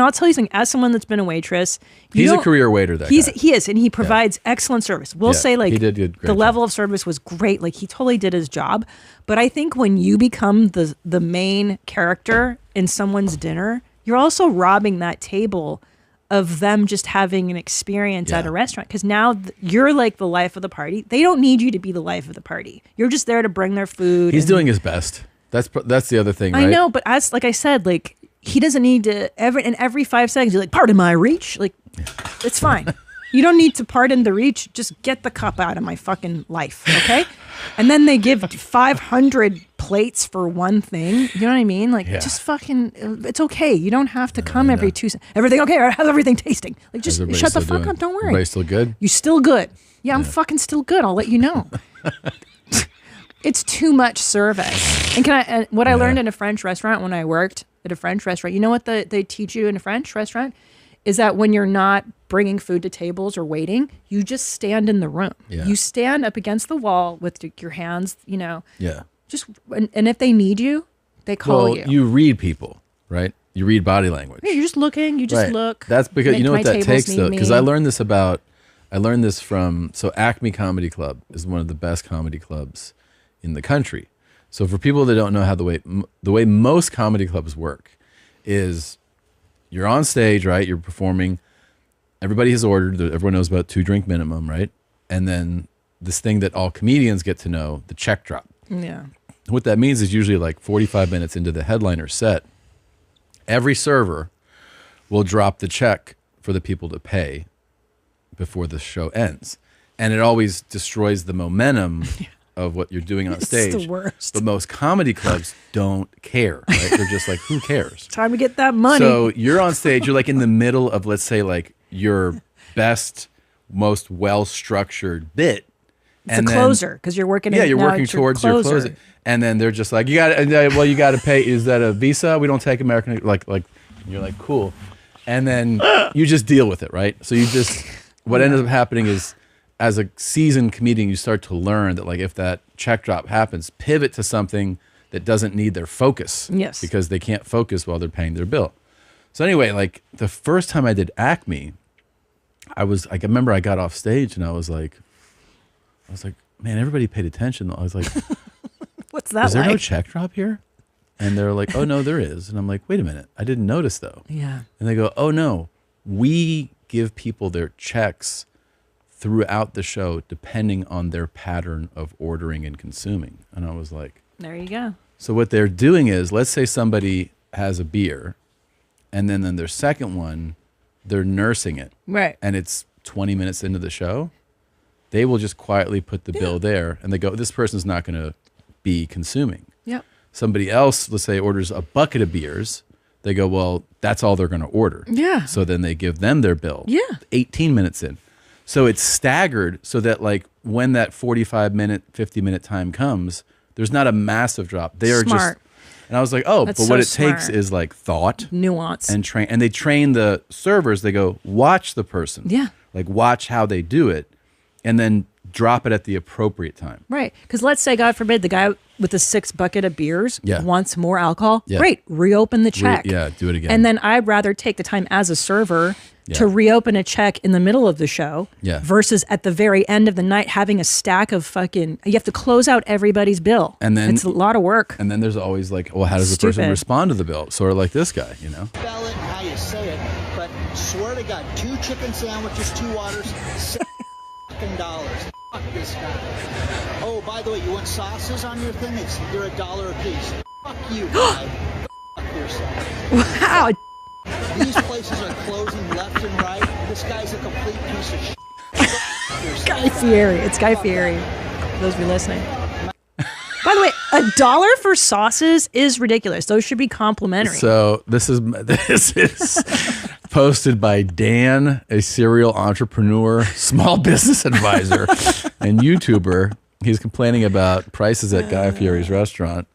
I'll tell you something. As someone that's been a waitress, he's a career waiter. He is, and he provides excellent service. We'll say he did a great the level of service was great. He totally did his job. But I think when you become the main character in someone's dinner, you're also robbing that table of them just having an experience at a restaurant. Because now you're the life of the party. They don't need you to be the life of the party. You're just there to bring their food. He's doing his best. That's the other thing, right? I know, but like I said, he doesn't need to, every 5 seconds, you're like, pardon my reach. It's fine. You don't need to pardon the reach. Just get the cup out of my fucking life, okay? And then they give 500 plates for one thing. You know what I mean? Just fucking, it's okay. You don't have to come every 2 seconds. Everything okay? Or how's everything tasting? Just shut the fuck up. Don't worry. Everybody's still good? You're still good. Yeah, I'm fucking still good. I'll let you know. It's too much service. And I learned in a French restaurant when I worked at a French restaurant, you know what they teach you in a French restaurant? Is that when you're not bringing food to tables or waiting, you just stand in the room. Yeah. You stand up against the wall with your hands, Yeah. Just and if they need you, they call you. You read people, right? You read body language. Yeah, you're just looking. You just look. That's because you know what that takes though. Because I learned this from Acme Comedy Club is one of the best comedy clubs in the country. So for people that don't know how the way most comedy clubs work is you're on stage, right? You're performing. Everybody has ordered. Everyone knows about 2-drink minimum, right? And then this thing that all comedians get to know, the check drop. Yeah. What that means is usually like 45 minutes into the headliner set, every server will drop the check for the people to pay before the show ends. And it always destroys the momentum of what you're doing on stage. It's the worst. But most comedy clubs don't care, right? They're just like, who cares? Time to get that money. So you're on stage, you're like in the middle of, let's say, like your best, most well-structured bit. It's a closer because you're working. Yeah, you're working towards your closer. And then they're just like, you got to pay. Is that a Visa? We don't take American. Like, you're like, cool. And then you just deal with it, right? So you just, what ends up happening is, as a seasoned comedian, you start to learn that, like, if that check drop happens, pivot to something that doesn't need their focus. Yes. Because they can't focus while they're paying their bill. So anyway, like the first time I did Acme, I remember I got off stage and I was like, man, everybody paid attention. I was like, what's that? Is there no check drop here? And they're like, oh no, there is. And I'm like, wait a minute, I didn't notice though. Yeah. And they go, oh no, we give people their checks throughout the show depending on their pattern of ordering and consuming. And I was like, there you go. So what they're doing is, let's say somebody has a beer and then their second one, they're nursing it. Right. And it's 20 minutes into the show. They will just quietly put the bill there and they go, this person's not going to be consuming. Yep. Somebody else, let's say, orders a bucket of beers. They go, well, that's all they're going to order. Yeah. So then they give them their bill. Yeah. 18 minutes in. So it's staggered so that, like, when that 45-minute, 50-minute time comes, there's not a massive drop. They are Smart. just, and I was like, oh, That's but so what it smart. takes is like thought, nuance, and train. And they train the servers. They go, watch the person. Yeah. Like, watch how they do it, and then drop it at the appropriate time. Right. Because let's say, God forbid, the guy with the 6 bucket of beers wants more alcohol. Yeah. Great. Reopen the check. Do it again. And then I'd rather take the time as a server to reopen a check in the middle of the show versus at the very end of the night having a stack of fucking, you have to close out everybody's bill. And then it's a lot of work. And then there's always like, well, how does the person respond to the bill? Sort of like this guy, you know? Spell it how you say it, but swear to God, 2 chicken sandwiches, 2 waters, $7. Fuck this guy. Oh, by the way, you want sauces on your thing? They're $1 a piece. Fuck you, guy. Fuck yourself. Wow. These places are closing left and right. This guy's a complete piece of shit. Guy Fieri. It's Guy Fieri. For those of you listening. By the way, $1 for sauces is ridiculous. Those should be complimentary. So this is posted by Dan, a serial entrepreneur, small business advisor, and YouTuber. He's complaining about prices at Guy Fieri's restaurant.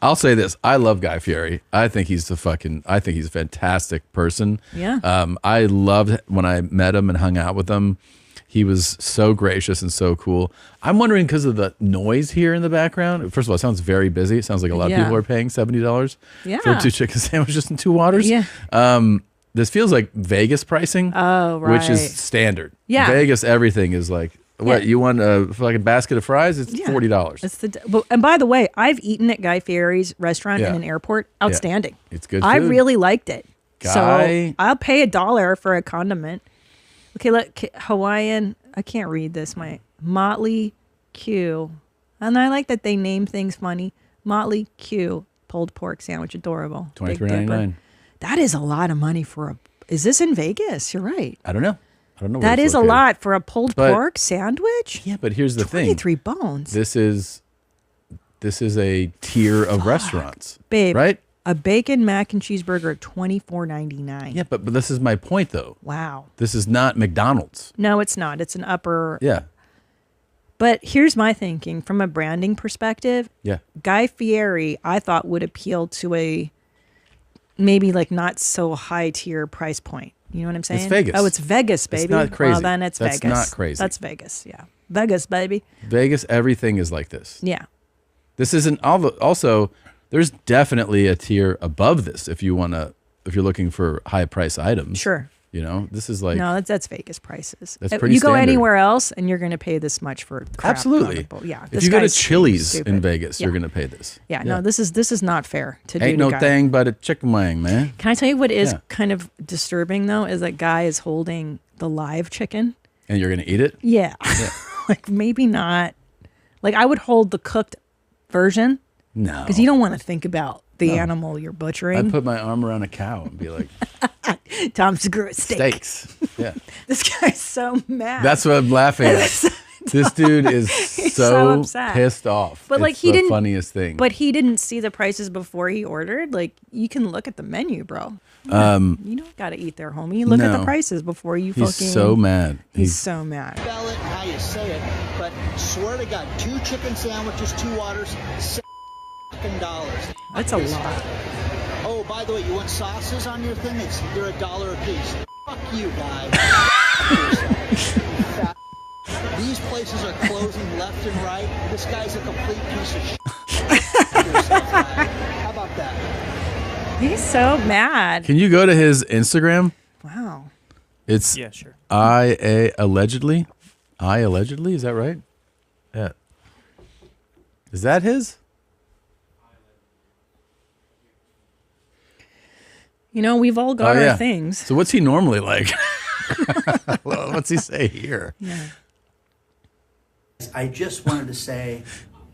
I'll say this: I love Guy Fieri. I think he's a fantastic person. Yeah. I loved when I met him and hung out with him. He was so gracious and so cool. I'm wondering, because of the noise here in the background. First of all, it sounds very busy. It sounds like a lot of people are paying $70 for 2 chicken sandwiches and 2 waters. Yeah. This feels like Vegas pricing. Oh, right. Which is standard. Yeah. Vegas, everything is like, what, you want a fucking basket of fries? It's $40. It's and by the way, I've eaten at Guy Fieri's restaurant in an airport. Outstanding. It's good I food. really liked it. Guy. So I'll pay $1 for a condiment. Okay, look, Hawaiian. I can't read this. My Motley Q, and I like that they name things funny. Motley Q pulled pork sandwich, adorable. $23.99. That is a lot of money for a. Is this in Vegas? You're right. I don't know. Where that it's is located. a lot for a pulled pork sandwich. Yeah, but here's the 23 thing. bones. This is a tier of restaurants, babe. Right? A bacon mac and cheeseburger at $24.99. Yeah, but this is my point, though. Wow. This is not McDonald's. No, it's not. It's an upper. Yeah. But here's my thinking from a branding perspective. Yeah. Guy Fieri, I thought, would appeal to a maybe like not so high tier price point. You know what I'm saying? It's Vegas. Oh, it's Vegas, baby. It's not crazy. Well, then it's That's Vegas. not crazy. That's Vegas. Yeah. Vegas, baby. Vegas, everything is like this. Yeah. This isn't also. There's definitely a tier above this if you're looking for high price items. Sure. You know, this is like no, that's Vegas prices. That's pretty You go standard. anywhere else, and you're going to pay this much for crap. Absolutely. Yeah. If you go to Chili's in Vegas, you're going to pay this. Yeah. No, this is not fair to do. Ain't no thing but a chicken wing, man. Can I tell you what is kind of disturbing though? Is that guy is holding the live chicken. And you're going to eat it? Yeah. Like maybe not. Like I would hold the cooked version. No. Because you don't want to think about the animal you're butchering. I'd put my arm around a cow and be like, Tom Segura steaks. Yeah. This guy's so mad. That's what I'm laughing at. This dude is so upset. pissed off. But like It's he the didn't funniest thing. But he didn't see the prices before he ordered. Like you can look at the menu, bro. You don't got to eat there, homie. You look at the prices before you He's fucking. so mad. He's so mad. Spell it how you say it, but swear to God, 2 chicken sandwiches, 2 waters, $7. That's a lot. Oh, by the way, you want sauces on your thing? They're $1 a piece. Fuck you, guy. These places are closing left and right. This guy's a complete piece of shit. How about that? He's so mad. Can you go to his Instagram? Wow. It's yeah, sure. allegedly. Is that right? Yeah. Is that his? You know, we've all got our things. So what's he normally like? Well, what's he say here? Yeah. I just wanted to say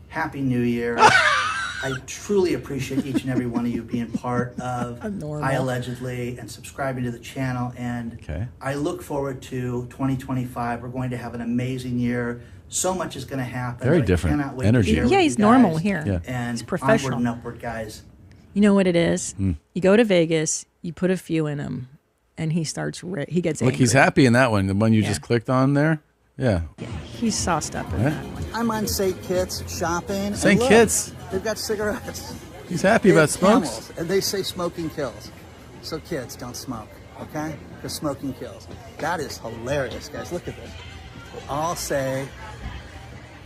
Happy New Year. I truly appreciate each and every one of you being part of I Allegedly and subscribing to the channel. And I look forward to 2025. We're going to have an amazing year. So much is going to happen. Very I different cannot wait energy. to share with Yeah, you he's guys. normal here. Yeah. And He's professional. onward and upward, guys. You know what it is? You go to Vegas, you put a few in him, and he starts. He gets angry. Look, he's happy in that one. The one you just clicked on there. Yeah. He's sauced up in that one. I'm on St. Kitts shopping. St. and look, Kitts. They've got cigarettes. He's happy about smokes. Camels, and they say smoking kills. So kids, don't smoke, okay? Because smoking kills. That is hilarious, guys. Look at this. They all say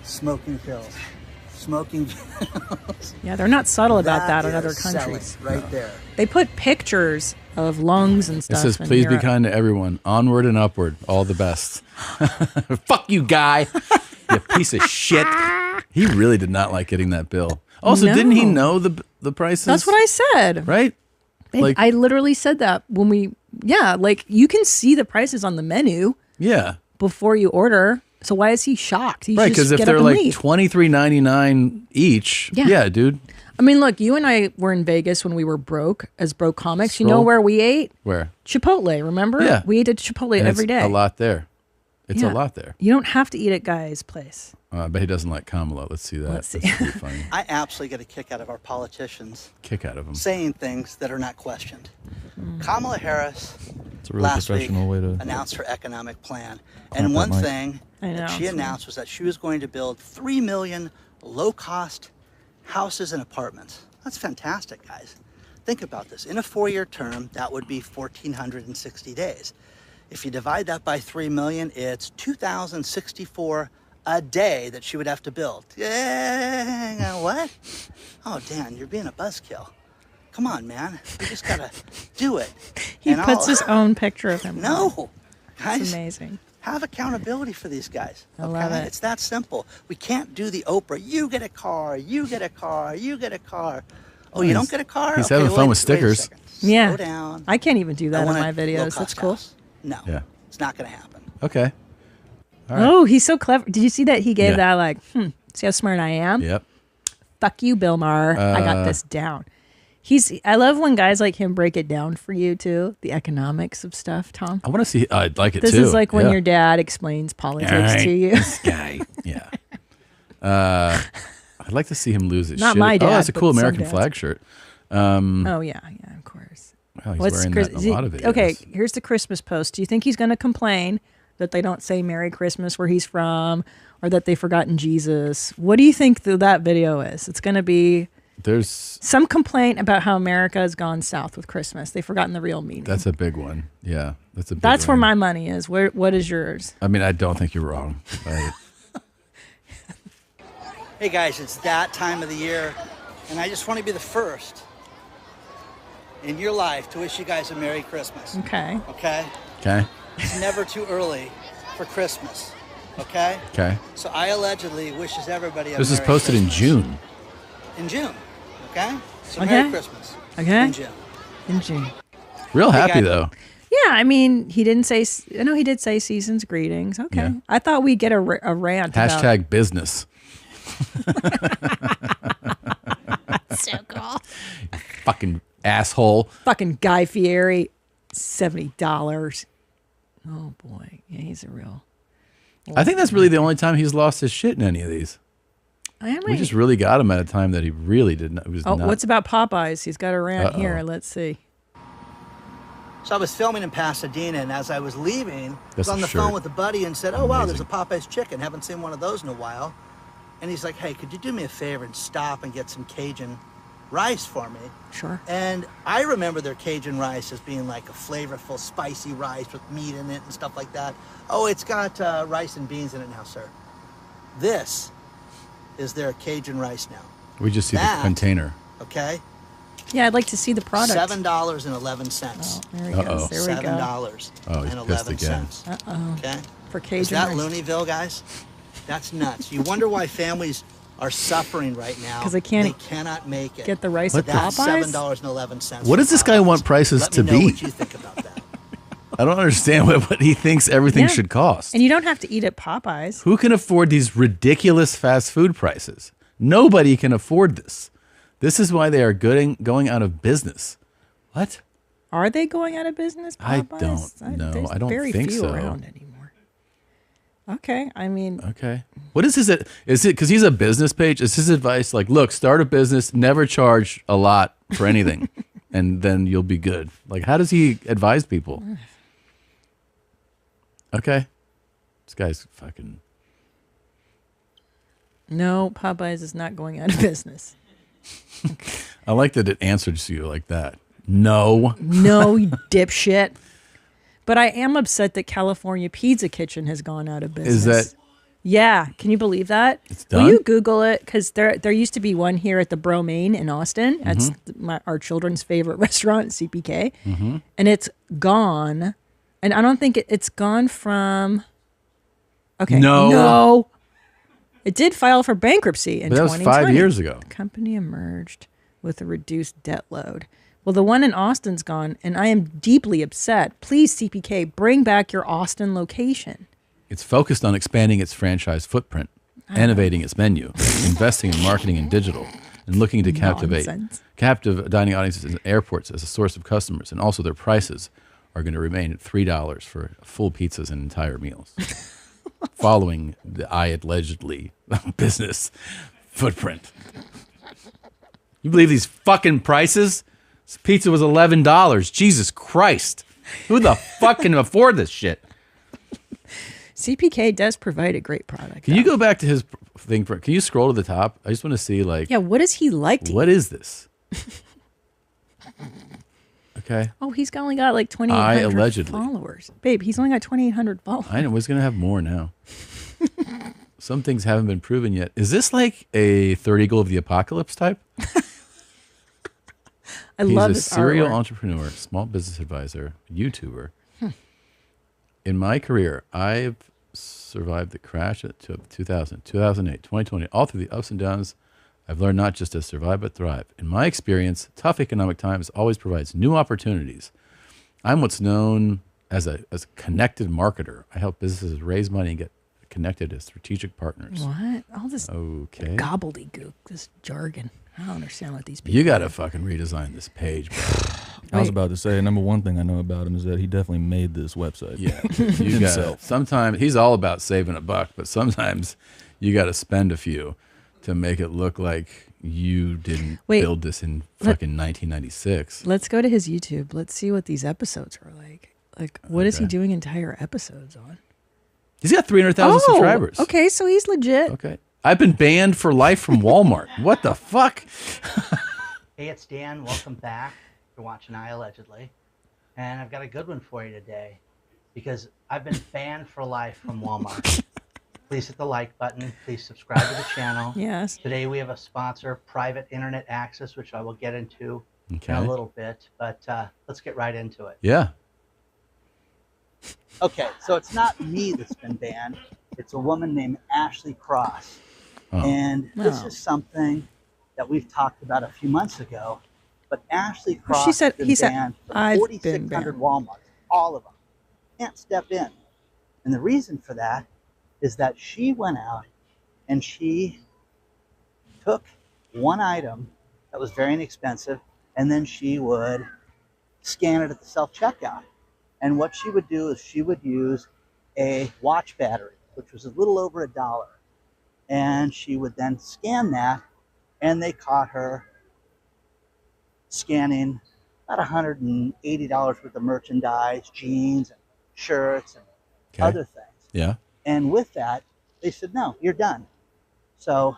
smoking kills. Smoking kills. Yeah, they're not subtle about that in is other selling countries. right there. They put pictures of lungs and It stuff. says, in please be Europe. kind to everyone. Onward and upward. All the best. Fuck you, guy. You piece of shit. He really did not like getting that bill. Also, didn't he know the prices? That's what I said. Right? Like, I literally said that when like you can see the prices on the menu. Yeah. Before you order. So why is he shocked? He right, because if they're like $23.99 each, yeah, dude. I mean, look, you and I were in Vegas when we were broke comics. You know where we ate? Where? Chipotle, remember? Yeah. We ate at Chipotle And every it's day. a lot there. It's Yeah. a lot there. You don't have to eat at Guy's place. But he doesn't like Kamala. Let's see that. Let's see. That's pretty funny. I absolutely get a kick out of our politicians Kick out of him. saying things that are not questioned. Kamala Harris It's a really last week professional way to announced her economic plan. Clamp And one that mic. thing I know, that she it's announced was that she was going to build 3 million low-cost houses and apartments. That's fantastic, guys. Think about this. In a 4-year term, that would be 1,460 days. If you divide that by 3 million, it's 2,064 a day that she would have to build. Yeah, what? Oh, Dan, you're being a buzzkill. Come on, man. You just gotta do it. He And puts his own picture of him. No, guys. It's amazing. Have accountability for these guys. I love it. It's that simple. We can't do the Oprah. You get a car. You get a car. You get a car. Oh, you don't get a car? He's Okay, having fun wait with a stickers. second. Yeah. Slow down. I can't even do I that in want my a videos. low-cost That's cool. house. No, Yeah. it's not going to happen. Okay. All right. Oh, he's so clever. Did you see that? He gave Yeah. that like, see how smart I am? Yep. Fuck you, Bill Maher. I got this down. I love when guys like him break it down for you too, the economics of stuff, Tom. I want to see. I'd like it This too. is like when Yeah. your dad explains politics All right, to you. This guy. Yeah. I'd like to see him lose his Not shit. my dad, Oh, that's a but cool some American dads. flag shirt. Oh yeah, of course. Well, he's wearing that in a lot of videos. Okay, here's the Christmas post. Do you think he's going to complain that they don't say Merry Christmas where he's from, or that they've forgotten Jesus? What do you think that video is? It's going to be There's some complaint about how America has gone south with Christmas. They've forgotten the real meaning. That's a big one. Yeah, that's a big That's where one. my money is. What is yours? I mean, I don't think you're wrong. Hey, guys, it's that time of the year, and I just want to be the first in your life to wish you guys a Merry Christmas. Okay. Okay? Okay. It's never too early for Christmas. Okay? Okay. So I allegedly wishes everybody a This is Merry posted in Christmas. June. In June. Okay? So Okay. Merry Christmas. Okay. In June. In June. Real Hey, happy guys. though. Yeah, I mean, he didn't say. I know he did say season's greetings. Okay, Yeah. I thought we'd get a rant. Hashtag business. So cool. Fucking asshole. Fucking Guy Fieri, $70. Oh boy, yeah, he's a real. I think that's really the only time he's lost his shit in any of these. I We just really got him at a time that he really did not. Was Oh, not. what's about Popeyes? He's got a rant Uh-oh. here. Let's see. So I was filming in Pasadena, and as I was leaving, I That's was on a the shirt. phone with a buddy and said, "Oh wow, there's a Amazing. Popeye's chicken. Haven't seen one of those in a while." And he's like, "Hey, could you do me a favor and stop and get some Cajun rice for me?" Sure. And I remember their Cajun rice as being like a flavorful, spicy rice with meat in it and stuff like that. Oh, it's got rice and beans in it now, sir. This is their Cajun rice now. We just see That- the container. Okay. Yeah, I'd like to see the product. $7.11. There he goes. There we go. $7 Oh, he's and pissed 11 again. cents. Uh-oh. Okay. For Cajun Is that rice. Looneyville, guys? That's nuts. You wonder why families are suffering right now 'Cause they can't They cannot make it. get the rice What at the- That's Popeyes? $7.11. What does this guy want prices Let to me know be? what you think about that. I don't understand what he thinks everything Yeah. should cost. And you don't have to eat at Popeyes. Who can afford these ridiculous fast food prices? Nobody can afford this. This is why they are going out of business. What? Are they going out of business? I Popeyes? don't know. There's I don't very think few so. around anymore. Okay, I mean, Okay. What is his? Is it because he's a business page? Is his advice like, look, start a business, never charge a lot for anything, and then you'll be good? Like, how does he advise people? Okay. This guy's fucking. no, Popeyes is not going out of business. I like that it answers to you like that. No. No, you dipshit. But I am upset that California Pizza Kitchen has gone out of business. Is that? Yeah, can you believe that? It's Will done? you Google it? Because there used to be one here at the Bromaine in Austin. That's Mm-hmm. our children's favorite restaurant, CPK. Mhm. And it's gone. And I don't think it's gone from. Okay. No. No. It did file for bankruptcy in But that was 2020. 5 years ago. The company emerged with a reduced debt load. Well, the one in Austin's gone, and I am deeply upset. Please, CPK, bring back your Austin location. It's focused on expanding its franchise footprint, innovating its menu, investing in marketing and digital, and looking to captivate Nonsense. captive dining audiences in airports as a source of customers. And also their prices are going to remain at $3 for full pizzas and entire meals. Following the allegedly business footprint. You believe these fucking prices? This pizza was $11. Jesus Christ. Who the fuck can afford this shit? CPK does provide a great product. Can you go back to his thing? Can you scroll to the top? I just want to see, like, Yeah, what does he like to what eat? is this? Okay. Oh, he's only got like 2,800 allegedly. followers. Babe, he's only got 2,800 followers. I know he's going to have more now. Some things haven't been proven yet. Is this like a Third Eagle of the Apocalypse type? I love He's his a serial artwork. entrepreneur, small business advisor, YouTuber. In my career, I've survived the crash of 2000, 2008, 2020, all through the ups and downs. I've learned not just to survive, but thrive. In my experience, tough economic times always provides new opportunities. I'm what's known as a connected marketer. I help businesses raise money and get connected as strategic partners. What? All this Okay. gobbledygook, this jargon. I don't understand what these people You got to fucking redesign this page, bro. I was about to say, number one thing I know about him is that he definitely made this website. Yeah. You got sometimes he's all about saving a buck, but sometimes you got to spend a few to make it look like you didn't build this in fucking 1996. Let's go to his YouTube. Let's see what these episodes are like. Like, what is he Okay. doing entire episodes on? He's got 300,000 subscribers. Okay, so he's legit. Okay. I've been banned for life from Walmart. What the fuck? Hey, it's Dan. Welcome back. You're watching I Allegedly. And I've got a good one for you today because I've been banned for life from Walmart. Please hit the like button. Please subscribe to the channel. Yes. Today we have a sponsor, Private Internet Access, which I will get into in Okay. a little bit, but let's get right into it. Yeah. Okay, so it's not me that's been banned. It's a woman named Ashley Cross. Oh. And this Oh. is something that we've talked about a few months ago. But Ashley Cross she said- has been he said, banned from "I've been 4,600 banned." Walmarts, all of them. Can't step in. And the reason for that is that she went out and she took one item that was very inexpensive, and then she would scan it at the self-checkout. And what she would do is she would use a watch battery, which was a little over $1. And she would then scan that, and they caught her scanning about $180 worth of merchandise, jeans, and shirts, and other things. Yeah. And with that, they said, no, you're done. So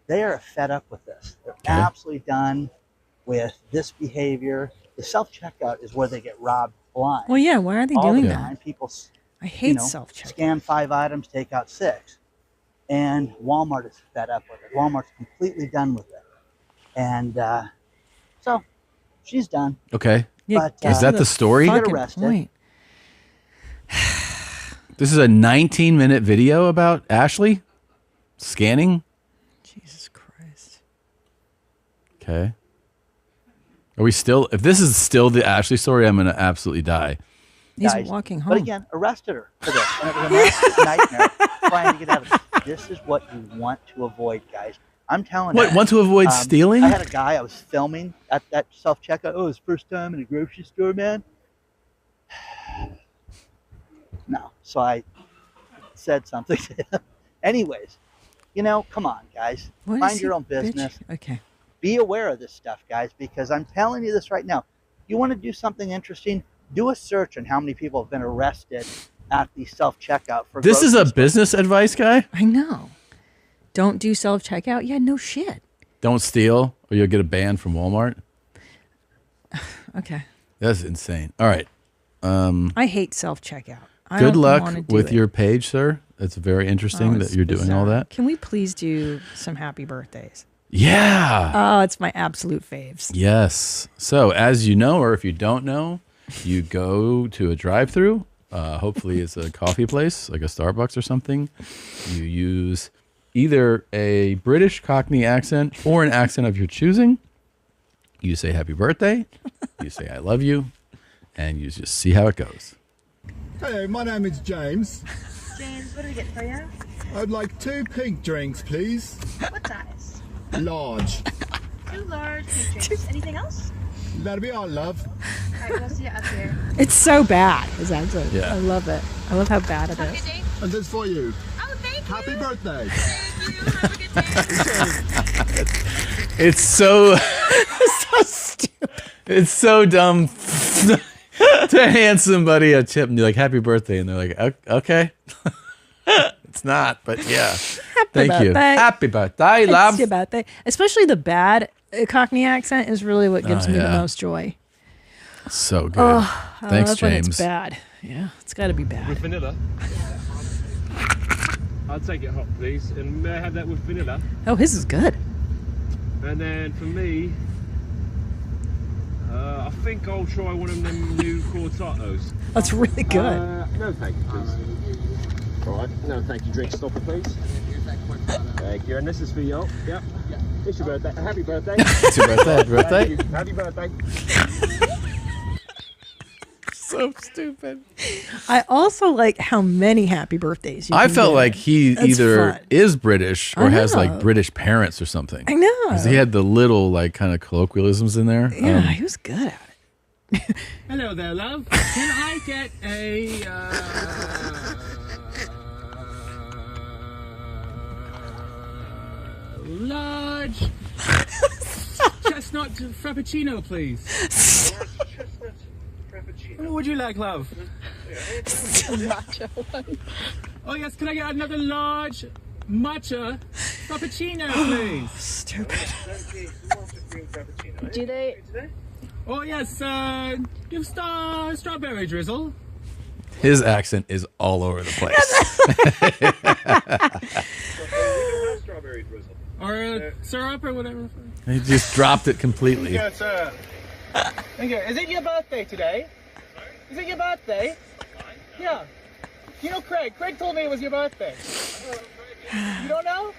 they are fed up with this. They're absolutely done with this behavior. The self-checkout is where they get robbed blind. Well, yeah, why are they All doing the that? time. People, I hate self-checkout. Scan 5 items, take out 6. And Walmart is fed up with it. Walmart's completely done with it. And so she's done. Okay. Yeah, But, is that the story? She got arrested. This is a 19-minute video about Ashley scanning. Jesus Christ. Okay. Are we still? If this is still the Ashley story, I'm gonna absolutely die. He's Guys, walking home. But again, arrested her for this. And it was an absolute nightmare trying to get out of it. This is what you want to avoid, guys. I'm telling you. What, want to avoid stealing? I had a guy I was filming at that self-checkout. Oh, his first time in a grocery store, man. No. So I said something to him. Anyways, come on, guys. What Mind is your he, own business. bitch? Okay. Be aware of this stuff, guys, because I'm telling you this right now. You want to do something interesting? Do a search on how many people have been arrested at the self-checkout for This is grocery a business advice guy. I know. Don't do self-checkout? Yeah, no shit. Don't steal, or you'll get a ban from Walmart. Okay. That's insane. All right. I hate self-checkout. I Good don't luck wanna do with it. your page, sir. It's very interesting that you're doing all that. Can we please do some happy birthdays? Yeah. Oh, it's my absolute faves. Yes. So, as you know, or if you don't know, you go to a drive-through. Hopefully, it's a coffee place like a Starbucks or something. You use either a British Cockney accent or an accent of your choosing. You say happy birthday. You say I love you. And you just see how it goes. Hello, my name is James. James, what do we get for you? I'd like 2 pink drinks, please. What size? Large. 2 large pink drinks. Anything else? That'll be all, love. All right, we'll see you up here. It's so bad, his accent. Yeah. I love it. I love how bad it is. And this for you. Oh, thank you. Happy birthday. It's so so stupid. It's so dumb to hand somebody a tip and be like, "Happy birthday," and they're like, "Okay." It's not, but yeah. Thank you. Happy birthday, love. It's your birthday. Especially the bad Cockney accent is really what gives me the yeah. most joy. So good. Oh, I Thanks, love when James. it's bad. Yeah, it's got to be bad. With vanilla? I'll take it hot, please. And may I have that with vanilla? Oh, his is good. And then for me, I think I'll try one of them new cortatos. That's really good. No, thank you, please. All right, no, thank you. Drink stopper, please. Thank you. And this is for you. Yep. It's your birthday. Happy birthday. It's your birthday. Happy birthday. Thank you. Happy birthday. So stupid. I also like how many happy birthdays you I can felt get. like he That's either fun. is British or I has know. like British parents or something. I know. 'Cause he had the little like kind of colloquialisms in there. Yeah, he was good at it. Hello there, love. Can I get a large chestnut frappuccino, please? What would you like, love? Matcha one. Oh yes, can I get another large matcha frappuccino, please? Stupid. Do they? Oh yes, give strawberry drizzle. His accent is all over the place. Strawberry drizzle. or syrup or whatever. He just dropped it completely. Yes, sir. Thank you. Is it your birthday today? Is it your birthday? Yeah. You know Craig. Craig told me it was your birthday. You don't know?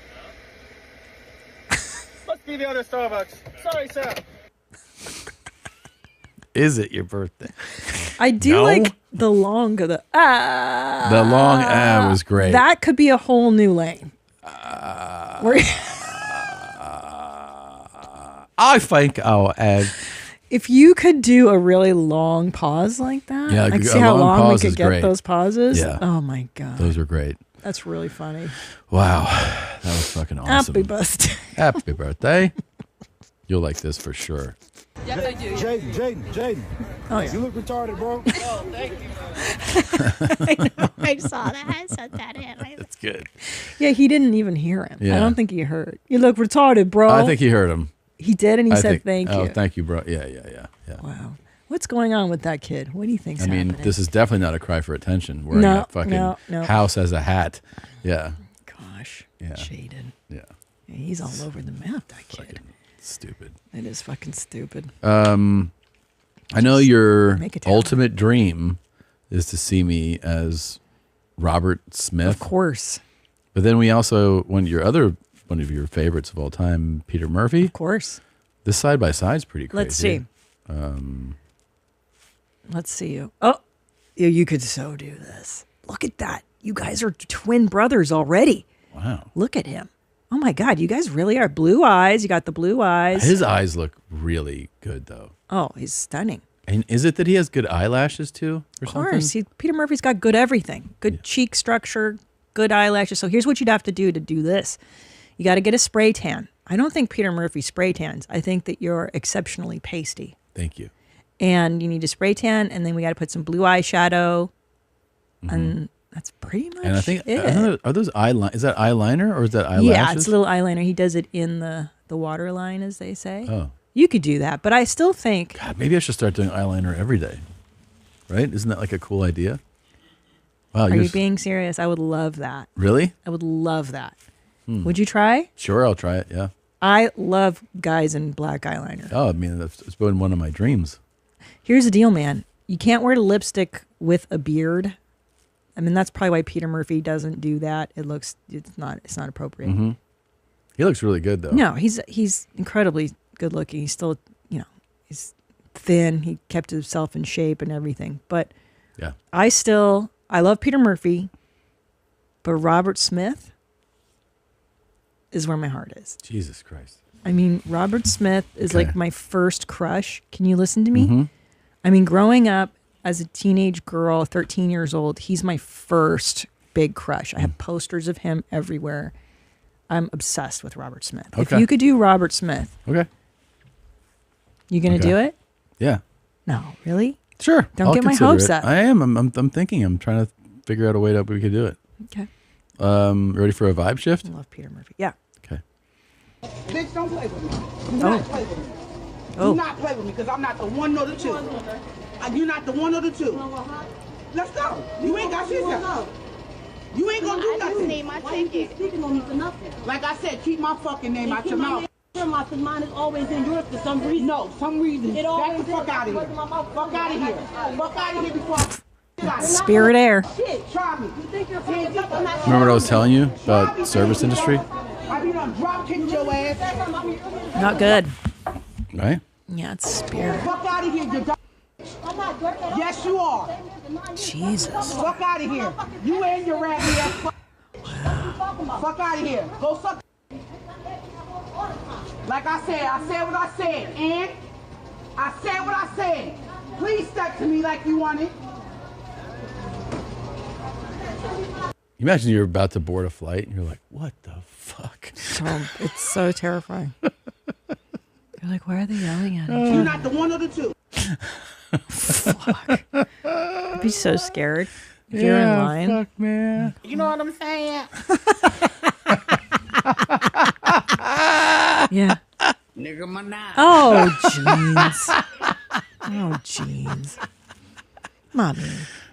Must be the other Starbucks. Sorry, sir. Is it your birthday? I do like the long the The long was great. That could be a whole new lane. I think I'll add. If you could do a really long pause like that, Yeah, I can a see how long long we pause could is get great. those pauses. Yeah. Oh my God. Those were great. That's really funny. Wow. That was fucking awesome. Happy birthday. Happy birthday. You'll like this for sure. Yes, I do. Jaden. Oh, yeah. You look retarded, bro. Oh, thank you. I know. I saw that. I sent that in. That's good. Yeah, he didn't even hear him. Yeah. I don't think he heard. You look retarded, bro. I think he heard him. He did, and he said thank you. Oh, thank you, bro. Yeah. Wow. What's going on with that kid? What do you think's happening? This is definitely not a cry for attention. Wearing No, a fucking no. house as a hat. Yeah. Gosh. Yeah. Shaded. Yeah. He's all over the map, that kid. Fucking stupid. It is fucking stupid. I know your make it happen. ultimate dream is to see me as Robert Smith. Of course. But then we also, one of your favorites of all time, Peter Murphy. Of course. This side by side is pretty crazy. Let's see. Let's see you. Oh, you could so do this. Look at that. You guys are twin brothers already. Wow. Look at him. Oh my God, you guys really are. Blue eyes. You got the blue eyes. His eyes look really good, though. Oh, he's stunning. And is it that he has good eyelashes, too? Or Of course. something? Peter Murphy's got good everything. Good cheek structure, good eyelashes. So here's what you'd have to do this. You got to get a spray tan. I don't think Peter Murphy spray tans. I think that you're exceptionally pasty. Thank you. And you need a spray tan, and then we got to put some blue eyeshadow. And that's pretty much And I think, it. are those eyeliner? Is that eyeliner or is that eyelashes? Yeah, it's a little eyeliner. He does it in the waterline, as they say. Oh. You could do that, but I still think... God, maybe I should start doing eyeliner every day. Right? Isn't that like a cool idea? Wow. Are you being serious? I would love that. Really? I would love that. Would you try? Sure, I'll try it, yeah. I love guys in black eyeliner. Oh, I mean, it's been one of my dreams. Here's the deal, man. You can't wear lipstick with a beard. I mean, that's probably why Peter Murphy doesn't do that. It's not appropriate. Mm-hmm. He looks really good, though. No, he's incredibly good looking. He's still, he's thin. He kept himself in shape and everything. But yeah, I love Peter Murphy, but Robert Smith is where my heart is. Jesus Christ. I mean, Robert Smith is like my first crush. Can you listen to me? Mm-hmm. I mean, growing up as a teenage girl, 13 years old, he's my first big crush. I have posters of him everywhere. I'm obsessed with Robert Smith. Okay. If you could do Robert Smith. Okay. You going to do it? Yeah. No, really? Sure. Don't get my hopes up. I am. I'm thinking. I'm trying to figure out a way that we could do it. Okay. Ready for a vibe shift? I love Peter Murphy. Yeah. Okay. Bitch, don't play with me. Do not play with me. Do not play with me because I'm not the one nor the two. You're not the one or the two. Let's go. You ain't got shit to You ain't gonna do nothing. Name my ticket. Speaking on me for nothing. Like I said, keep my fucking name out your mouth. Because mine is always in yours for some reason. No, some reason. It always Back the fuck out of here. Fuck out of here. Fuck out of here before I... Spirit Air. Shit, try me. You think you're fucking Remember what I was telling you about service industry? I be done drop kicked your ass. Not good. Right? Yeah, it's Spirit. Fuck out of here, you dog. Yes, you are. Jesus. Fuck out of here. You and your raggedy ass. Fuck out of here. Go suck. Like I said what I said. And I said what I said. Please step to me like you want it. Imagine you're about to board a flight and you're like, what the fuck? It's so terrifying. You're like, why are they yelling at him? You're not the one or the two. Fuck. I'd be so scared if you're in line. Fuck, man. You know what I'm saying? Yeah. Nigga, my nine. Oh, jeez. Oh, jeez. Mommy.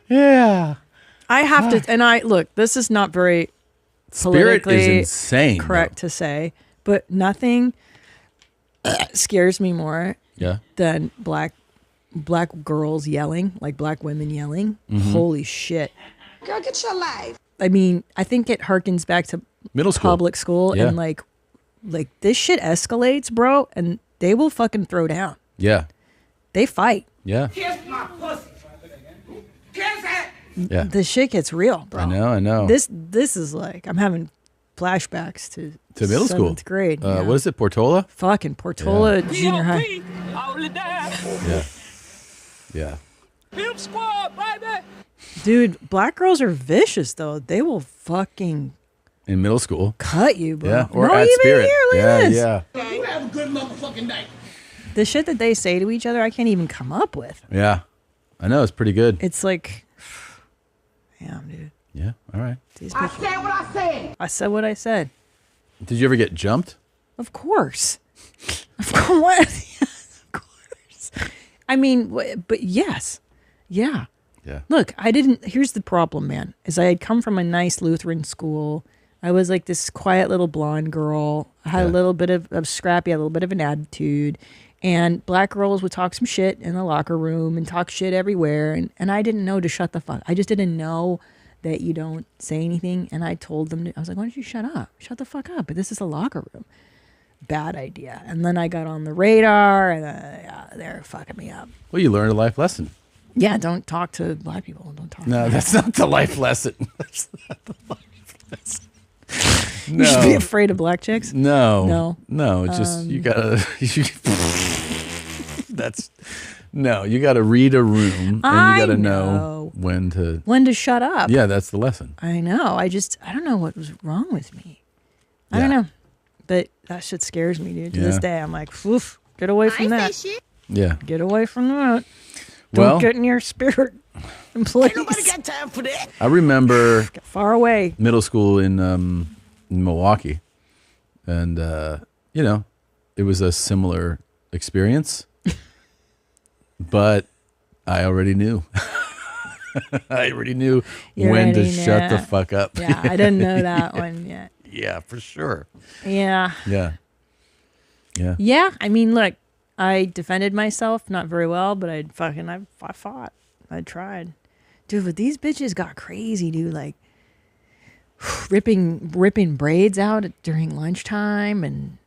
Yeah. I have to, and look, this is not very Spirit politically is insane, correct to say, But nothing scares me more than black girls yelling, like black women yelling. Holy shit. Girl, get your life. I mean, I think it harkens back to middle school, public school, and like this shit escalates, bro, and they will fucking throw down. Yeah. They fight. Yeah. Kiss my pussy. Kiss it. Yeah. The shit gets real, bro. I know. This is like, I'm having flashbacks to middle school. 7th grade. What is it, Portola? Fucking Portola Junior High. Yeah. Pimp squad, baby. Dude, black girls are vicious, though. They will fucking In middle school. cut you, bro. Yeah. Or no, at even Spirit. here, look at this. Yeah. You have a good motherfucking night. The shit that they say to each other, I can't even come up with. Yeah. I know. It's pretty good. It's like, damn, dude. Yeah. All right. I said what I said. I said what I said. Did you ever get jumped? Of course. Of course. Of course. I mean, but yes. Yeah. Yeah. Look, here's the problem, man, is I had come from a nice Lutheran school. I was like this quiet little blonde girl. I had a little bit of scrappy, a little bit of an attitude. And black girls would talk some shit in the locker room and talk shit everywhere. And I didn't know to shut the fuck. I just didn't know that you don't say anything. And I told them, I was like, why don't you shut up? Shut the fuck up. But this is a locker room. Bad idea. And then I got on the radar and they're fucking me up. Well, you learned a life lesson. Yeah, don't talk to black people. Don't talk. No, that's not the life lesson. That's not the life lesson. No. You should be afraid of black chicks? No. It's just, you gotta, you gotta read a room and you gotta know when to shut up. Yeah, that's the lesson. I know. I don't know what was wrong with me. I don't know. But that shit scares me, dude. To this day, I'm like, oof, get away from that. Yeah. Get away from that. Well, don't get in your spirit. Please. Ain't nobody got time for that. I remember get far away. Middle school in Milwaukee, and it was a similar experience, but I already knew. I already knew when to shut the fuck up. Yeah, I didn't know that one yet. Yeah, for sure. Yeah. Yeah. Yeah. Yeah. I mean, look, I defended myself not very well, but I fought. I tried. Dude, but these bitches got crazy, dude. Like ripping braids out during lunchtime, and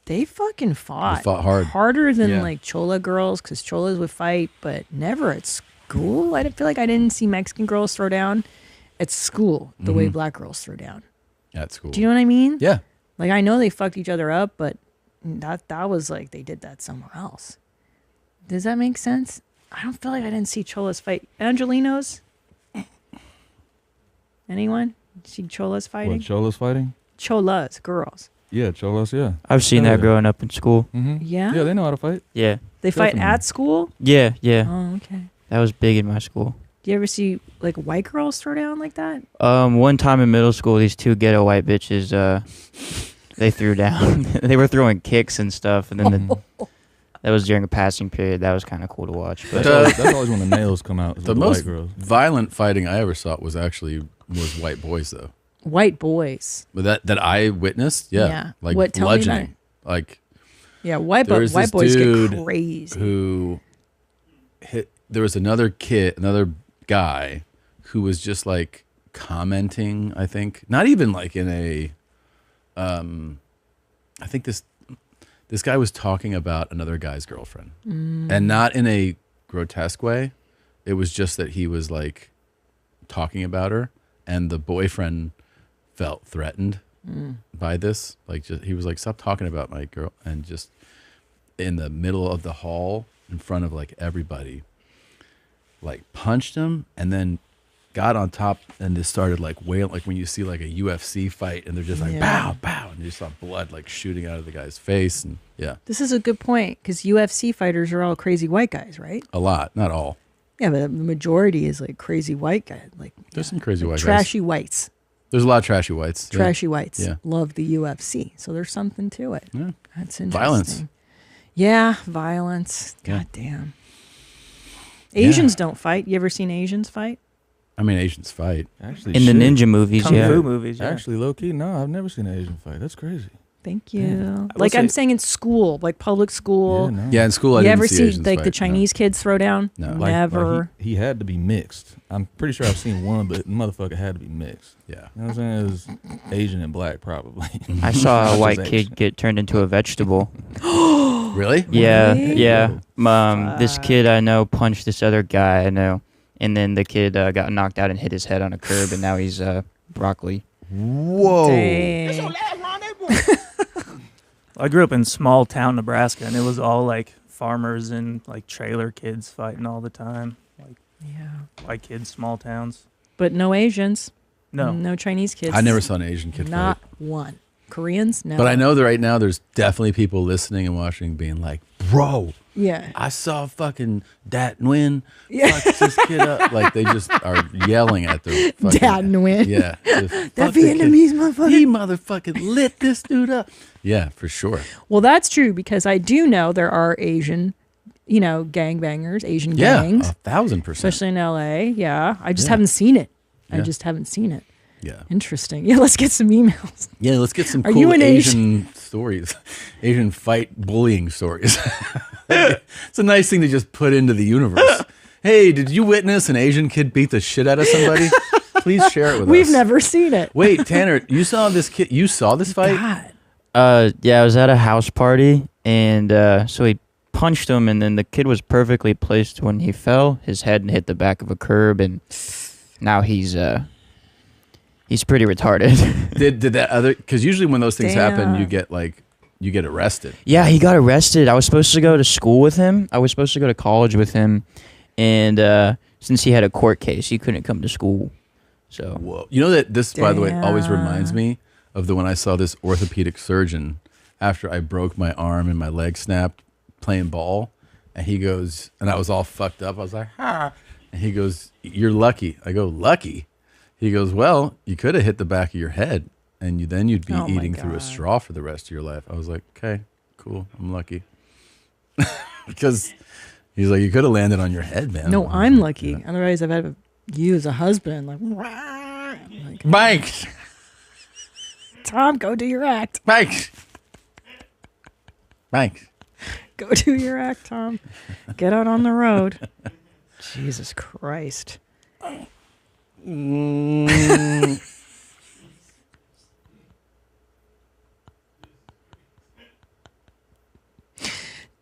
they fucking fought. They fought hard. Harder than like Chola girls, because Cholas would fight, but never at school. I feel like I didn't see Mexican girls throw down at school the way black girls throw down. At school. Do you know what I mean? Yeah. Like, I know they fucked each other up, but that was like they did that somewhere else. Does that make sense? I don't feel like I didn't see Cholas fight. Angelinos? Anyone? See Cholas fighting? What, Cholas fighting? Cholas, girls. Yeah, Cholas, yeah. I've seen that growing up in school. Mm-hmm. Yeah? Yeah, they know how to fight. Yeah. They fight at school? Yeah, yeah. Oh, okay. That was big in my school. Do you ever see like white girls throw down like that? One time in middle school, these two ghetto white bitches, they threw down. They were throwing kicks and stuff, and then that was during a passing period. That was kind of cool to watch. But that's always when the nails come out. The most violent fighting I ever saw was white boys, though. White boys. But that I witnessed, yeah. Like what, bludgeoning. Like, yeah, white boys get crazy. Who hit? There was another guy who was just like commenting, I think, not even like in a, I think this guy was talking about another guy's girlfriend and not in a grotesque way. It was just that he was like talking about her, and the boyfriend felt threatened by this. Like, he was like, stop talking about my girl. And just in the middle of the hall in front of like everybody, like punched him, and then got on top and just started like wailing, like when you see like a UFC fight and they're just like pow, pow, and you saw blood like shooting out of the guy's face. And This is a good point, because UFC fighters are all crazy white guys, right? A lot, not all. Yeah, but the majority is like crazy white guys. Like, there's some crazy white trashy guys. whites. There's a lot of trashy whites. Trashy whites. Yeah. Love the UFC. So there's something to it. Yeah. That's interesting. Violence. Yeah, violence. God damn. Asians don't fight. You ever seen Asians fight? I mean, Asians fight. Actually, in the ninja movies, Kung Fu movies. Yeah. Actually, low key, no, I've never seen an Asian fight. That's crazy. Thank you. Like I'm saying in school, like public school. Yeah, in school I you didn't ever see see Asians like fight, the Chinese kids throw down? No. Never. He had to be mixed. I'm pretty sure I've seen one, but the motherfucker had to be mixed. Yeah. You know what I'm saying? It was Asian and black, probably. I saw a white kid get turned into a vegetable. Really? Yeah, Really? yeah. This kid I know punched this other guy I know, and then the kid got knocked out and hit his head on a curb, and now he's broccoli. Whoa. Dang. I grew up in small town Nebraska, and it was all like farmers and like trailer kids fighting all the time. Like, white kids, small towns. But no Asians. No. No Chinese kids. I never saw an Asian kid Not fight. one. Koreans? No. But I know that right now there's definitely people listening and watching being like, bro, Yeah. I saw fucking Dat Nguyen Yeah. fuck this kid up. Like they just are yelling at their fucking Dat Nguyen. Yeah. That Fuck the kid. Vietnamese motherfucker. He motherfucking lit this dude up. Yeah, for sure. Well, that's true because I do know there are Asian, gangbangers, Asian gangs. 1,000%. Especially in LA. Yeah. I just Yeah. haven't seen it. I Yeah. just haven't seen it. Yeah. Interesting. Yeah, let's get some emails. Yeah, let's get some Are cool you an Asian stories. Asian fight bullying stories. It's a nice thing to just put into the universe. Hey, did you witness an Asian kid beat the shit out of somebody? Please share it with us. We've never seen it. Wait, Tanner, you saw this kid? You saw this fight? God. Yeah, I was at a house party, and so he punched him, and then the kid was perfectly placed when he fell. His head hit the back of a curb, and now he's pretty retarded. Did that other? Because usually when those things happen, Damn. you get arrested. Yeah, he got arrested. I was supposed to go to school with him. I was supposed to go to college with him, and since he had a court case, he couldn't come to school. So Whoa. You know that this, by the way, always Damn. reminds me of the when I saw this orthopedic surgeon after I broke my arm and my leg snapped playing ball, and he goes, and I was all fucked up. I was like, and he goes, "You're lucky." I go, "Lucky?" He goes, "Well, you could have hit the back of your head, and you'd be Oh my eating through a God. straw for the rest of your life." I was like, "Okay, cool. I'm lucky." Because he's like, "You could have landed on your head, man." No, I'm lucky. Otherwise, I've had you as a husband. Like Mike! Tom, go do your act. Mike! Go do your act, Tom. Get out on the road. Jesus Christ.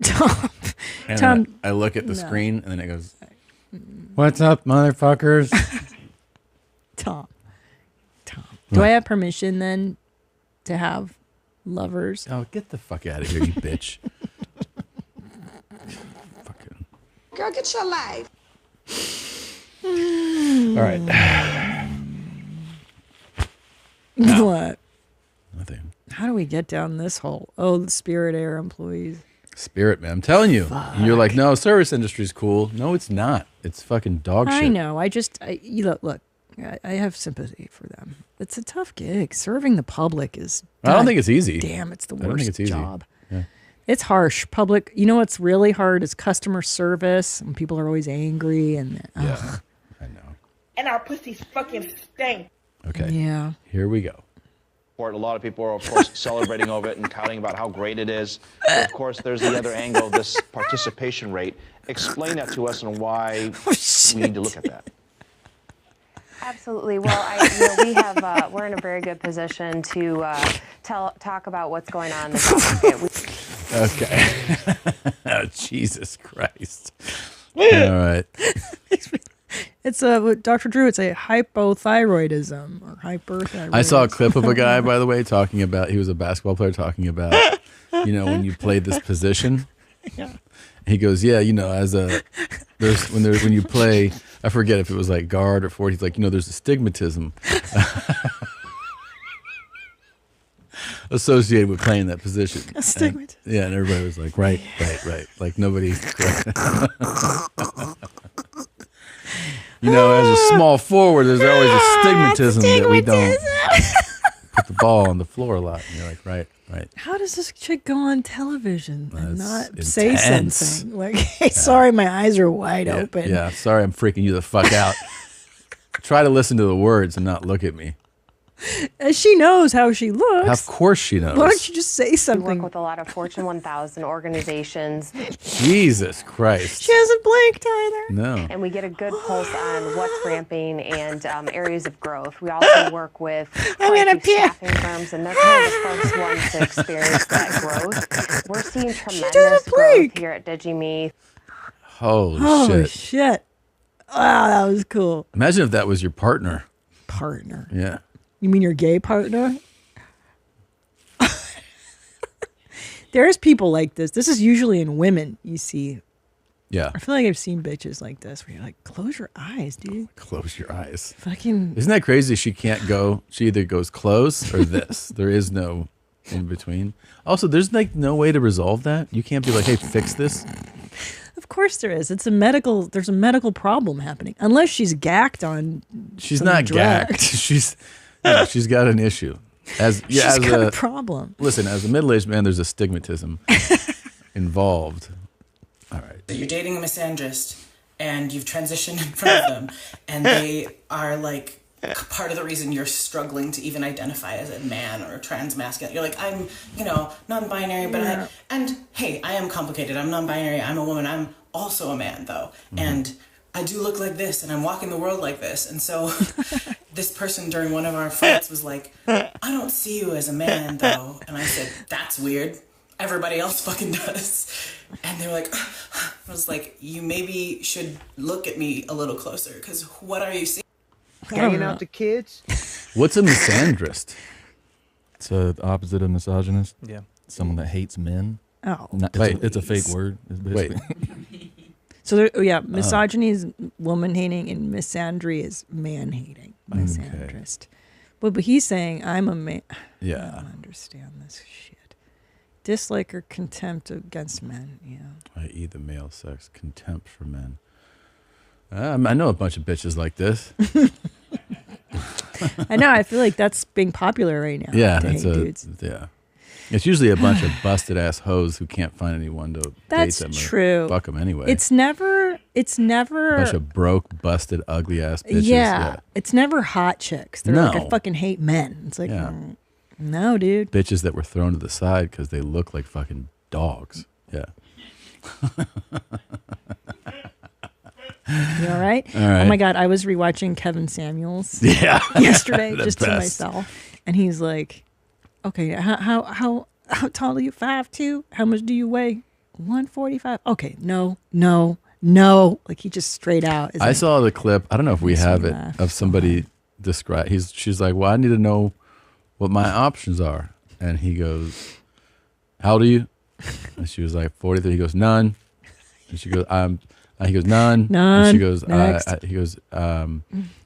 Tom. And Tom. I look at the No. screen, and then it goes, "What's up, motherfuckers?" Tom. Do I have permission then to have lovers? Oh, get the fuck out of here, you bitch. Girl, get your life. All right. What? Nothing. How do we get down this hole? Oh, the Spirit Air employees. Spirit, man. I'm telling you. And you're like, no, service industry's cool. No, it's not. It's fucking dog shit. I know. Look, I have sympathy for them. It's a tough gig. Serving the public is. I don't think it's easy. Damn, it's the I don't think worst it's easy. job. Yeah. It's harsh. Public. You know what's really hard is customer service. And people are always angry and. Yeah. And our pussies fucking stink. Okay. Yeah. Here we go. A lot of people are, of course, celebrating over it and touting about how great it is. But of course, there's the other angle of this participation rate. Explain that to us and why we need to look at that. Absolutely. Well, we're in a very good position to talk about what's going on in the job market. Okay. Oh, Jesus Christ. All right. It's Dr. Drew. It's a hypothyroidism or hyperthyroidism. I saw a clip of a guy, by the way, talking about, he was a basketball player talking about, when you play this position. Yeah. He goes, yeah, when you play, I forget if it was like guard or forward, he's like, there's a stigmatism associated with playing that position. A stigmatism. And everybody was like, right. Like nobody. As a small forward, there's always a stigmatism that we don't put the ball on the floor a lot. And you're like, right. How does this chick go on television and not intense. say something? Like, hey, sorry, my eyes are wide open. Yeah, sorry I'm freaking you the fuck out. Try to listen to the words and not look at me. She knows how she looks. Of course she knows. Why don't you just say We something? work with a lot of Fortune 1000 organizations. Jesus Christ. She hasn't blinked either. No. And we get a good pulse on what's ramping and areas of growth. We also work with quite a few staffing firms, and they're kind of the first ones to experience that growth. We're seeing tremendous growth here at DigiMe. Holy shit. Wow, that was cool. Imagine if that was your partner. Partner. Yeah. You mean your gay partner? There's people like this. This is usually in women, you see. Yeah. I feel like I've seen bitches like this where you're like, close your eyes, dude. Close your eyes. Fucking. Isn't that crazy? She can't go. She either goes close or this. There is no in between. Also, there's like no way to resolve that. You can't be like, hey, fix this. Of course there is. There's a medical problem happening. Unless she's gacked on. She's some not drug. gacked. She's got an issue. She's got a problem. Listen, as a middle-aged man, there's a stigmatism involved. All right. You're dating a misandrist and you've transitioned in front of them and they are like part of the reason you're struggling to even identify as a man or trans masculine. You're like, I'm, non-binary, but hey, I am complicated. I'm non-binary. I'm a woman. I'm also a man though. Mm-hmm. And I do look like this and I'm walking the world like this. And so this person during one of our fights was like, I don't see you as a man though. And I said, that's weird. Everybody else fucking does. And they were like, I was like, you maybe should look at me a little closer because what are you seeing? Hanging out the kids? What's a misandrist? It's the opposite of misogynist. Yeah. Someone that hates men. Oh. It's a fake word. It's basically. So misogyny is woman hating and misandry is man hating. Misandrist. But he's saying I'm a man. Yeah. I don't understand this shit. Dislike or contempt against men. Yeah. I.e. the male sex. Contempt for men. I know a bunch of bitches like this. I know. I feel like that's being popular right now. Yeah. Dudes. Yeah. It's usually a bunch of busted ass hoes who can't find anyone to That's date them. true. Or fuck them anyway. It's never. A bunch of broke, busted, ugly ass bitches. Yeah. It's never hot chicks. They're like, I fucking hate men. It's like, no, dude. Bitches that were thrown to the side because they look like fucking dogs. Yeah. You all right? All right. Oh my God, I was rewatching Kevin Samuels yesterday just to myself. And he's like, okay, how tall are you? 5'2"? How much do you weigh? 145. Okay, no. Like he just straight out. I saw the clip. I don't know if we have it of somebody describe. She's like, well, I need to know what my options are. And he goes, how old are you? And she was like, 43. He goes, none. And she goes, he goes, none. And she goes, he goes,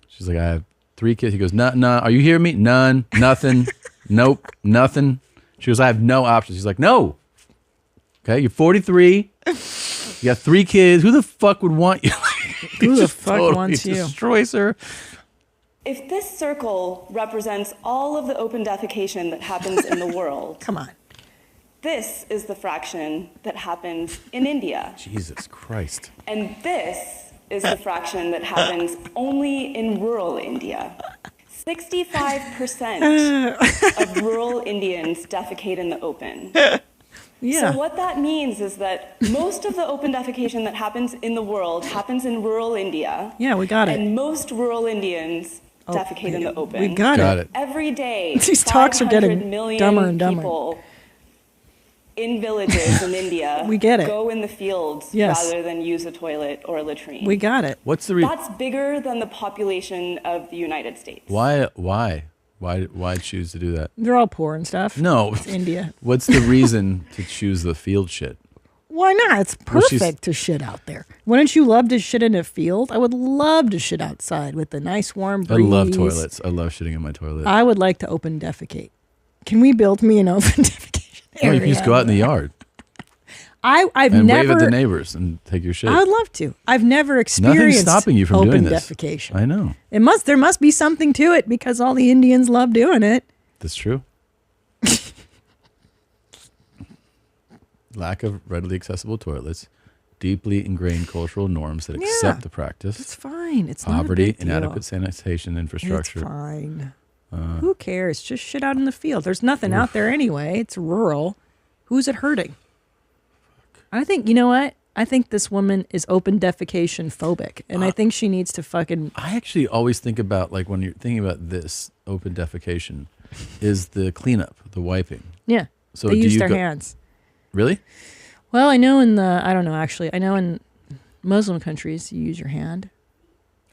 she's like, I have 3 kids. He goes, none. Are you hearing me? None. Nothing. Nope. Nothing. She goes, I have no options. He's like, no. Okay, you're 43. You got 3 kids. Who the fuck would want you? Who the fuck wants you? Destroys her. If this circle represents all of the open defecation that happens in the world, come on. This is the fraction that happens in India. Jesus Christ. And this is the fraction that happens only in rural India. 65% of rural Indians defecate in the open. Yeah. So what that means is that most of the open defecation that happens in the world happens in rural India. Yeah, we got it. And most rural Indians defecate in the open. We got it. Every day, these talks are getting dumber and dumber. People in villages in India we get it. Go in the fields rather than use a toilet or a latrine. We got it. What's the That's bigger than the population of the United States. Why choose to do that? They're all poor and stuff. No. It's India. What's the reason to choose the field shit? Why not? It's perfect to shit out there. Wouldn't you love to shit in a field? I would love to shit outside with a nice warm breeze. I love toilets. I love shitting in my toilet. I would like to open defecate. Can we build me an open defecation area? No, you can just go out in the yard. I've and never wave at the neighbors and take your shit. I would love to. I've never experienced Nothing's stopping you from open doing this. defecation. I know. There must be something to it because all the Indians love doing it. That's true. Lack of readily accessible toilets, deeply ingrained cultural norms that accept the practice. It's fine. It's poverty, not a big deal. inadequate sanitation infrastructure. It's fine. Who cares? Just shit out in the field. There's nothing out there anyway. It's rural. Who's it hurting? I think, you know what? I think this woman is open defecation phobic, and I think she needs to fucking... I actually always think about, like, when you're thinking about this open defecation, is the cleanup, the wiping. Yeah. So they use their hands. Really? Well, I know I don't know, actually. I know in Muslim countries, you use your hand.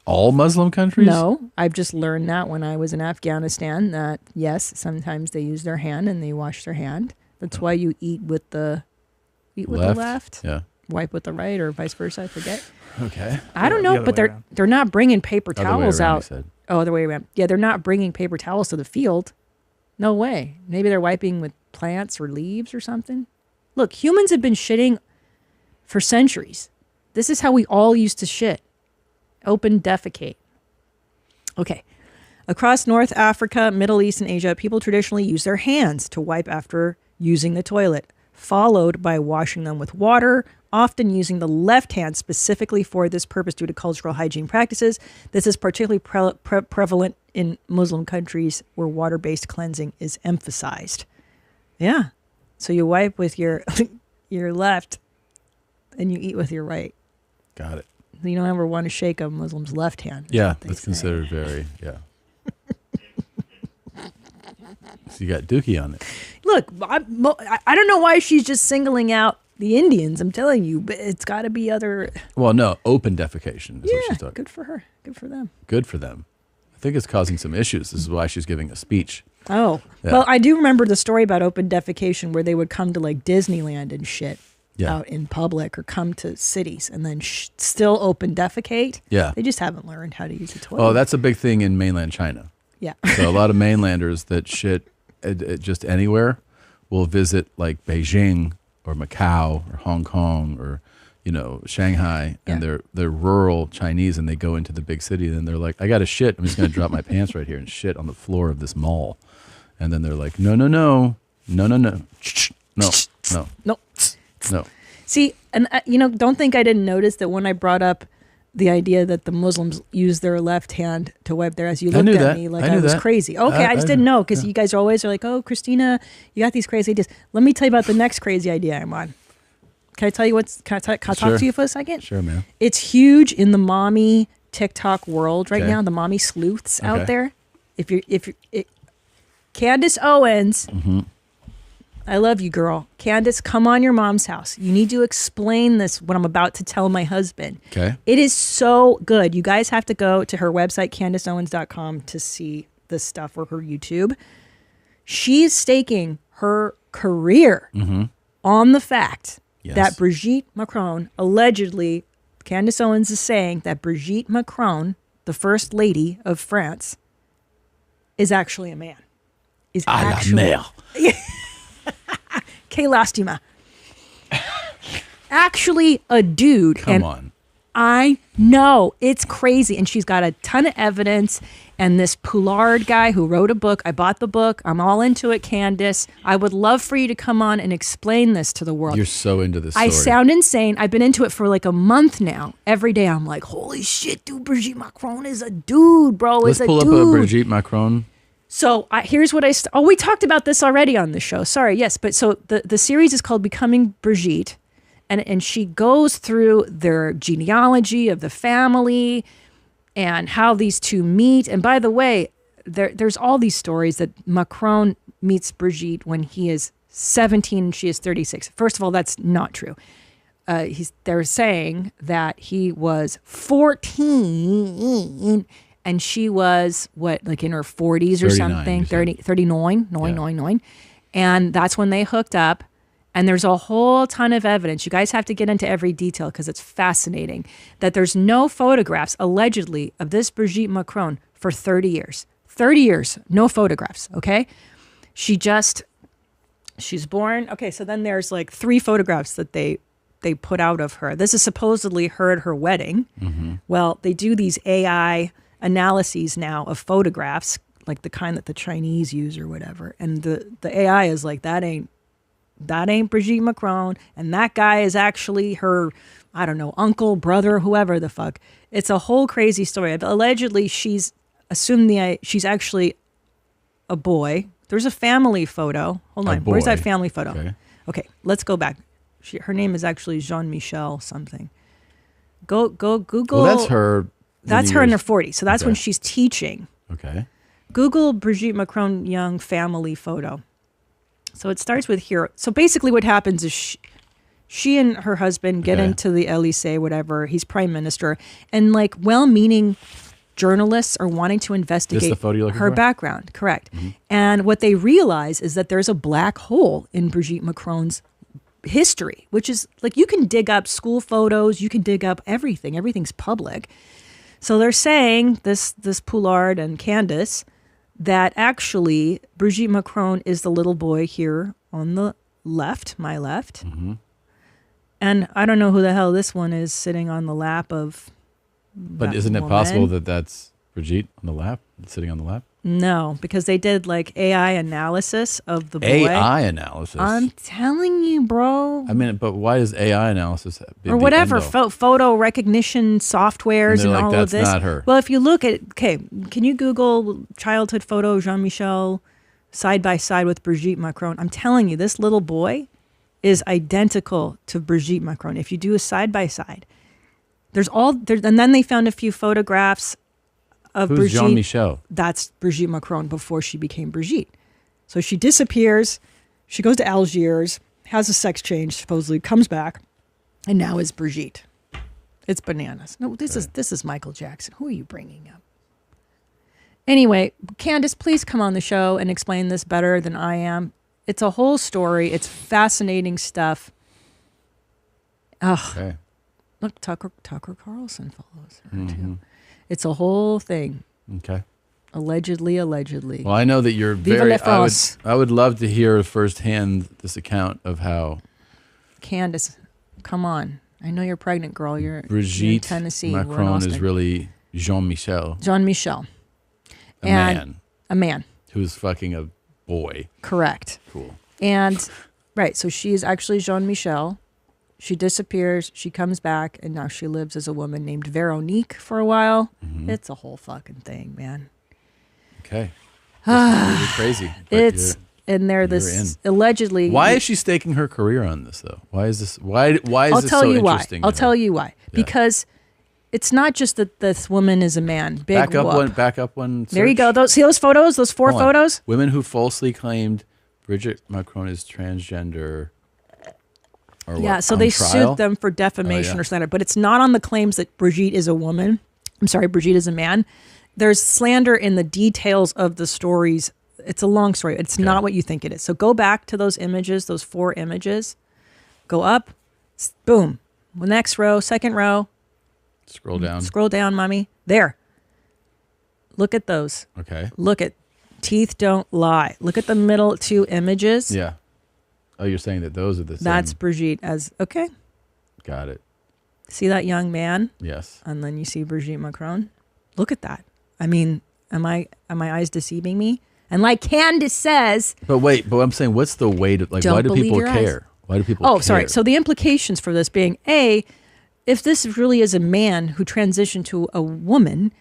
All Muslim countries? No, I've just learned that when I was in Afghanistan, that yes, sometimes they use their hand and they wash their hand. That's why you eat with the left. Yeah. Wipe with the right, or vice versa. I forget. Okay. I don't know, but they're not bringing paper towels out. Oh, other way around. Yeah, they're not bringing paper towels to the field. No way. Maybe they're wiping with plants or leaves or something. Look, humans have been shitting for centuries. This is how we all used to shit. Open defecate. Okay. Across North Africa, Middle East, and Asia, people traditionally use their hands to wipe after using the toilet, followed by washing them with water, often using the left hand specifically for this purpose due to cultural hygiene practices. This is particularly prevalent in Muslim countries where water-based cleansing is emphasized. Yeah. So you wipe with your left and you eat with your right. Got it. You don't ever want to shake a Muslim's left hand. Yeah, that's considered very, yeah. So you got Dookie on it. Look, I don't know why she's just singling out the Indians. I'm telling you, but it's got to be other. Well, no, open defecation is what she's talking. Good for her. Good for them. Good for them. I think it's causing some issues. This is why she's giving a speech. Oh, yeah. Well, I do remember the story about open defecation where they would come to like Disneyland and shit out in public, or come to cities and then still open defecate. Yeah. They just haven't learned how to use a toilet. Oh, that's a big thing in mainland China. Yeah. So a lot of mainlanders that shit just anywhere will visit like Beijing or Macau or Hong Kong or, you know, Shanghai, and they're rural Chinese, and they go into the big city and they're like, I got to shit. I'm just going to drop my pants right here and shit on the floor of this mall. And then they're like, no. See, and you know, don't think I didn't notice that when I brought up the idea that the Muslims use their left hand to wipe their ass. You looked at me like I was crazy. Okay, I just didn't know, because you guys always are like, oh, Christina, you got these crazy ideas. Let me tell you about the next crazy idea I'm on. Can I tell you can I talk to you for a second? Sure, man. It's huge in the mommy TikTok world right now, the mommy sleuths out there. If you're Candace Owens, I love you, girl. Candace, come on your mom's house. You need to explain this, what I'm about to tell my husband. Okay. It is so good. You guys have to go to her website, CandaceOwens.com, to see this stuff, or her YouTube. She's staking her career on the fact that Brigitte Macron, allegedly, Candace Owens is saying that Brigitte Macron, the first lady of France, is actually a man. Is actually la Lastima. Actually a dude. Come on. I know. It's crazy. And she's got a ton of evidence. And this Poulard guy who wrote a book, I bought the book. I'm all into it, Candace. I would love for you to come on and explain this to the world. You're so into this story. I sound insane. I've been into it for like a month now. Every day I'm like, holy shit, dude, Brigitte Macron is a dude, bro. Let's pull up a Brigitte Macron. So here's what we talked about this already on the show. Sorry, yes. But so the series is called Becoming Brigitte. And she goes through their genealogy of the family and how these two meet. And by the way, there's all these stories that Macron meets Brigitte when he is 17 and she is 36. First of all, that's not true. They're saying that he was 14 and she was, like in her 40s or something, 39. And that's when they hooked up. And there's a whole ton of evidence. You guys have to get into every detail because it's fascinating, that there's no photographs, allegedly, of this Brigitte Macron for 30 years. 30 years, no photographs, okay? She's born. Okay, so then there's like 3 photographs that they put out of her. This is supposedly her at her wedding. Well, they do these AI analyses now of photographs, like the kind that the Chinese use or whatever. And the AI is like, that ain't Brigitte Macron, and that guy is actually her, I don't know, uncle, brother, whoever the fuck. It's a whole crazy story. Allegedly, she's actually a boy. There's a family photo. Hold on. Where's that family photo? Okay, let's go back. Her name is actually Jean-Michel something. Go Google. Well, that's her. That's her in her 40s. So that's when she's teaching. Okay. Google Brigitte Macron young family photo. So it starts with here. So basically what happens is she and her husband get into the Élysée, whatever. He's prime minister. And like well-meaning journalists are wanting to investigate her background. Correct. Mm-hmm. And what they realize is that there's a black hole in Brigitte Macron's history, which is like you can dig up school photos, you can dig up everything. Everything's public. So they're saying, this Poulard and Candace, that actually Brigitte Macron is the little boy here on the left, my left. Mm-hmm. And I don't know who the hell this one is sitting on the lap of. But isn't it possible that that's Brigitte on the lap, sitting on the lap? No, because they did like AI analysis of the boy. AI analysis? I'm telling you, bro. I mean, but why is AI analysis? Or whatever, photo recognition softwares and like, all that's of this. Not her. Well, if you look at, can you Google childhood photo Jean-Michel side by side with Brigitte Macron? I'm telling you, this little boy is identical to Brigitte Macron. If you do a side by side, and then they found a few photographs of Who's Brigitte. Jean-Michel? That's Brigitte Macron before she became Brigitte. So she disappears. She goes to Algiers, has a sex change, supposedly comes back, and now is Brigitte. It's bananas. No, this is Michael Jackson. Who are you bringing up? Anyway, Candace, please come on the show and explain this better than I am. It's a whole story. It's fascinating stuff. Okay. Look, Tucker Carlson follows her too. It's a whole thing. Okay. Allegedly. Well, I know that you're I would love to hear firsthand this account of how. Candace, come on. I know you're pregnant, girl. You're in Tennessee. Macron is really Jean-Michel. Jean-Michel. A man. Who's fucking a boy. Correct. Cool. And, right, so she is actually Jean-Michel. She disappears, she comes back, and now she lives as a woman named Veronique for a while. Mm-hmm. It's a whole fucking thing, man. Okay. It's really crazy. And they're this allegedly. Why is she staking her career on this, though? Why is this? Why is this so interesting? I'll tell you why. Yeah. Because it's not just that this woman is a man. Back up one. There you go. See those photos? Those four photos? Women who falsely claimed Brigitte Macron is transgender. So they sued them for defamation or slander, but it's not on the claims that Brigitte is a woman. I'm sorry, Brigitte is a man. There's slander in the details of the stories. It's a long story. It's not what you think it is. So go back to those images, those 4 images. Go up, boom. Next row, second row. Scroll down. Scroll down, mommy. There. Look at those. Okay. Look at teeth don't lie. Look at the middle 2 images. Yeah. Oh, you're saying that those are the same. That's Brigitte okay. Got it. See that young man? Yes. And then you see Brigitte Macron. Look at that. I mean, am my eyes deceiving me? And like Candace says. But I'm saying, what's the way to, like, why do people care? Why do people care? Oh, sorry. So the implications for this being, if this really is a man who transitioned to a woman,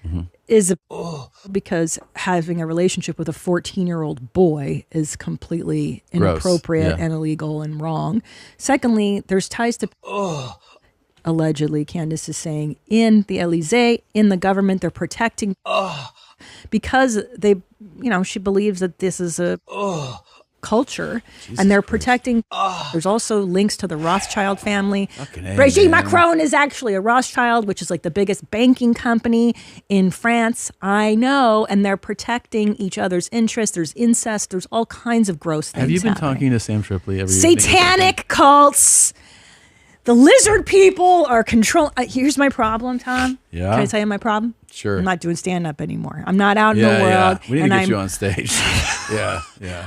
because having a relationship with a 14-year-old boy is completely inappropriate and illegal and wrong. Secondly, there's ties to allegedly, Candace is saying, in the Élysée, in the government, they're protecting because they, she believes that this is a culture, and they're protecting. There's also links to the Rothschild family. Brigitte Macron is actually a Rothschild, which is like the biggest banking company in France. I know, and they're protecting each other's interests. There's incest. There's all kinds of gross things. Have you been happening. talking to Sam Tripoli every Satanic cults? The lizard people are control. Here's my problem, Tom. Yeah. Can I tell you my problem? Sure. I'm not doing stand-up anymore. I'm not out in the world. We need to get you on stage. Yeah.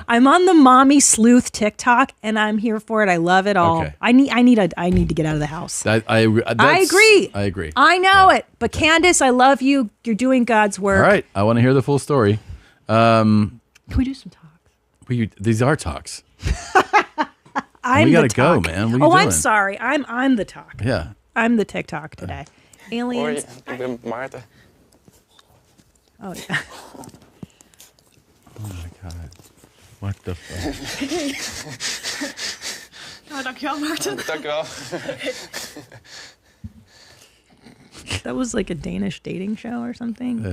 I'm on the mommy sleuth TikTok, and I'm here for it. I love it all. Okay. I need to get out of the house. I agree. I know it. But Candace, I love you. You're doing God's work. All right. I want to hear the full story. Can we do some talks? These are talks. We gotta go, man. What are you doing? I'm sorry. I'm the talk. Yeah. I'm the TikTok today. Aliens. Ik ben Maarten. Oh yeah. Oh my god. What the fuck? Ja, dankjewel, Maarten. Dankjewel. That was like a Danish dating show or something.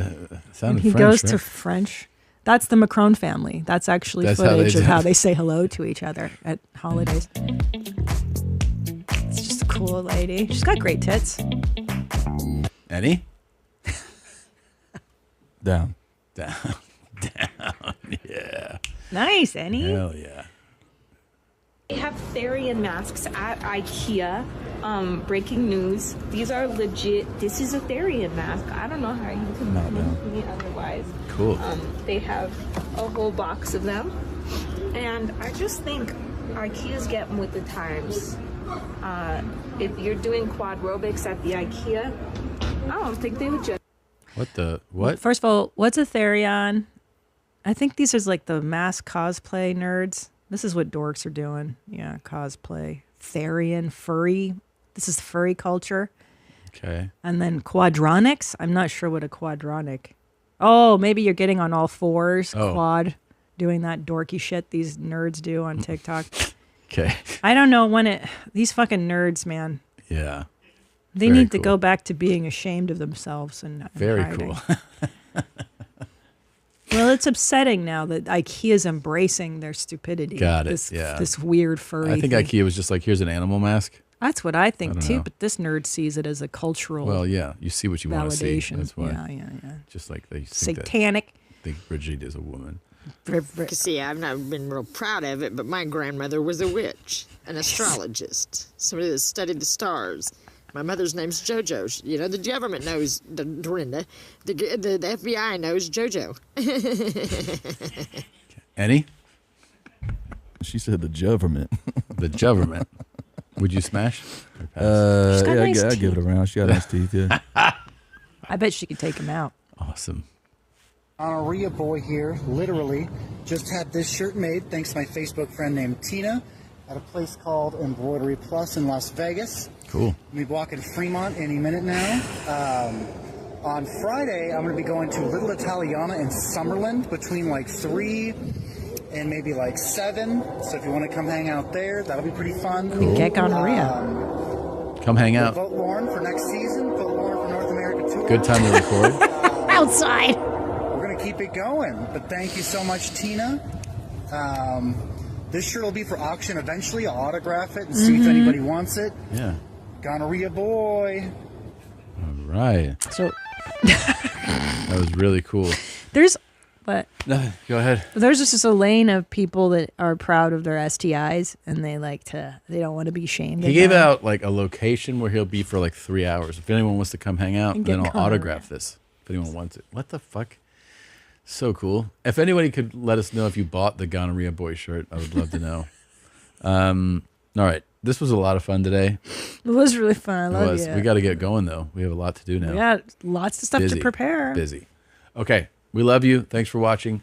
Sounded he French, goes right? to French. That's the Macron family. That's actually footage of how they say hello to each other at holidays. It's just a cool lady. She's got great tits. Eddie? Down. Down. Yeah. Nice, Annie. Hell yeah. They have Therian masks at IKEA. Breaking news. These are legit. This is a Therian mask. I don't know how you can convince me otherwise. Cool. They have a whole box of them. And I just think IKEA's getting with the times. If you're doing quadrobics at the IKEA, I don't think they would just... What? First of all, what's a Therion? I think these are like the mass cosplay nerds. This is what dorks are doing. Yeah, cosplay. Therian, furry. This is furry culture. Okay. And then quadronics. I'm not sure what a quadronic. Oh, maybe you're getting on all fours, quad, doing that dorky shit these nerds do on TikTok. Okay. I don't know when these fucking nerds, man. Yeah. They need to go back to being ashamed of themselves and Very hiding. cool. Well, it's upsetting now that IKEA's embracing their stupidity. Got it. Yeah. This weird furry I think thing. IKEA was just like, here's an animal mask. That's what I think I don't too, know. but this nerd sees it as a cultural Well, yeah. You see what you want to see. validation. That's why. Yeah. Just like they think Satanic. think Brigitte is a woman. See, I've not been real proud of it, but my grandmother was a witch, an astrologist, somebody that studied the stars. My mother's name's JoJo. You know, the government knows Dorinda. The FBI knows JoJo. Annie? She said the government. The government. Would you smash? got nice I'd give it a round. She got nice teeth, yeah. I bet she could take him out. Awesome. Ďeďaría boy here, literally, just had this shirt made thanks to my Facebook friend named Tina at a place called Embroidery Plus in Las Vegas. Cool. We'll be walking Fremont any minute now. On Friday, I'm going to be going to Little Italiana in Summerlin between like 3 and maybe like 7. So if you want to come hang out there, that'll be pretty fun. Cool. Get gonorrhea. Come hang out. Vote Lauren for next season. Vote Lauren for North America Tour. Good time to record. Outside. We're going to keep it going. But thank you so much, Tina. This shirt will be for auction eventually. I'll autograph it and see if anybody wants it. Yeah. Gonorrhea boy. All right. So that was really cool. But No, go ahead. there's just a lane of people that are proud of their STIs and they don't want to be shamed. He of gave them. out like a location where he'll be for like 3 hours. If anyone wants to come hang out, And then get I'll gonorrhea. autograph this. If anyone wants it. What the fuck? So cool. If anybody could let us know if you bought the Gonorrhea Boy shirt, I would love to know. All right. This was a lot of fun today. It was really fun. I love you. We got to get going though. We have a lot to do now. We got lots of stuff Busy. to prepare. Busy. Okay. We love you. Thanks for watching.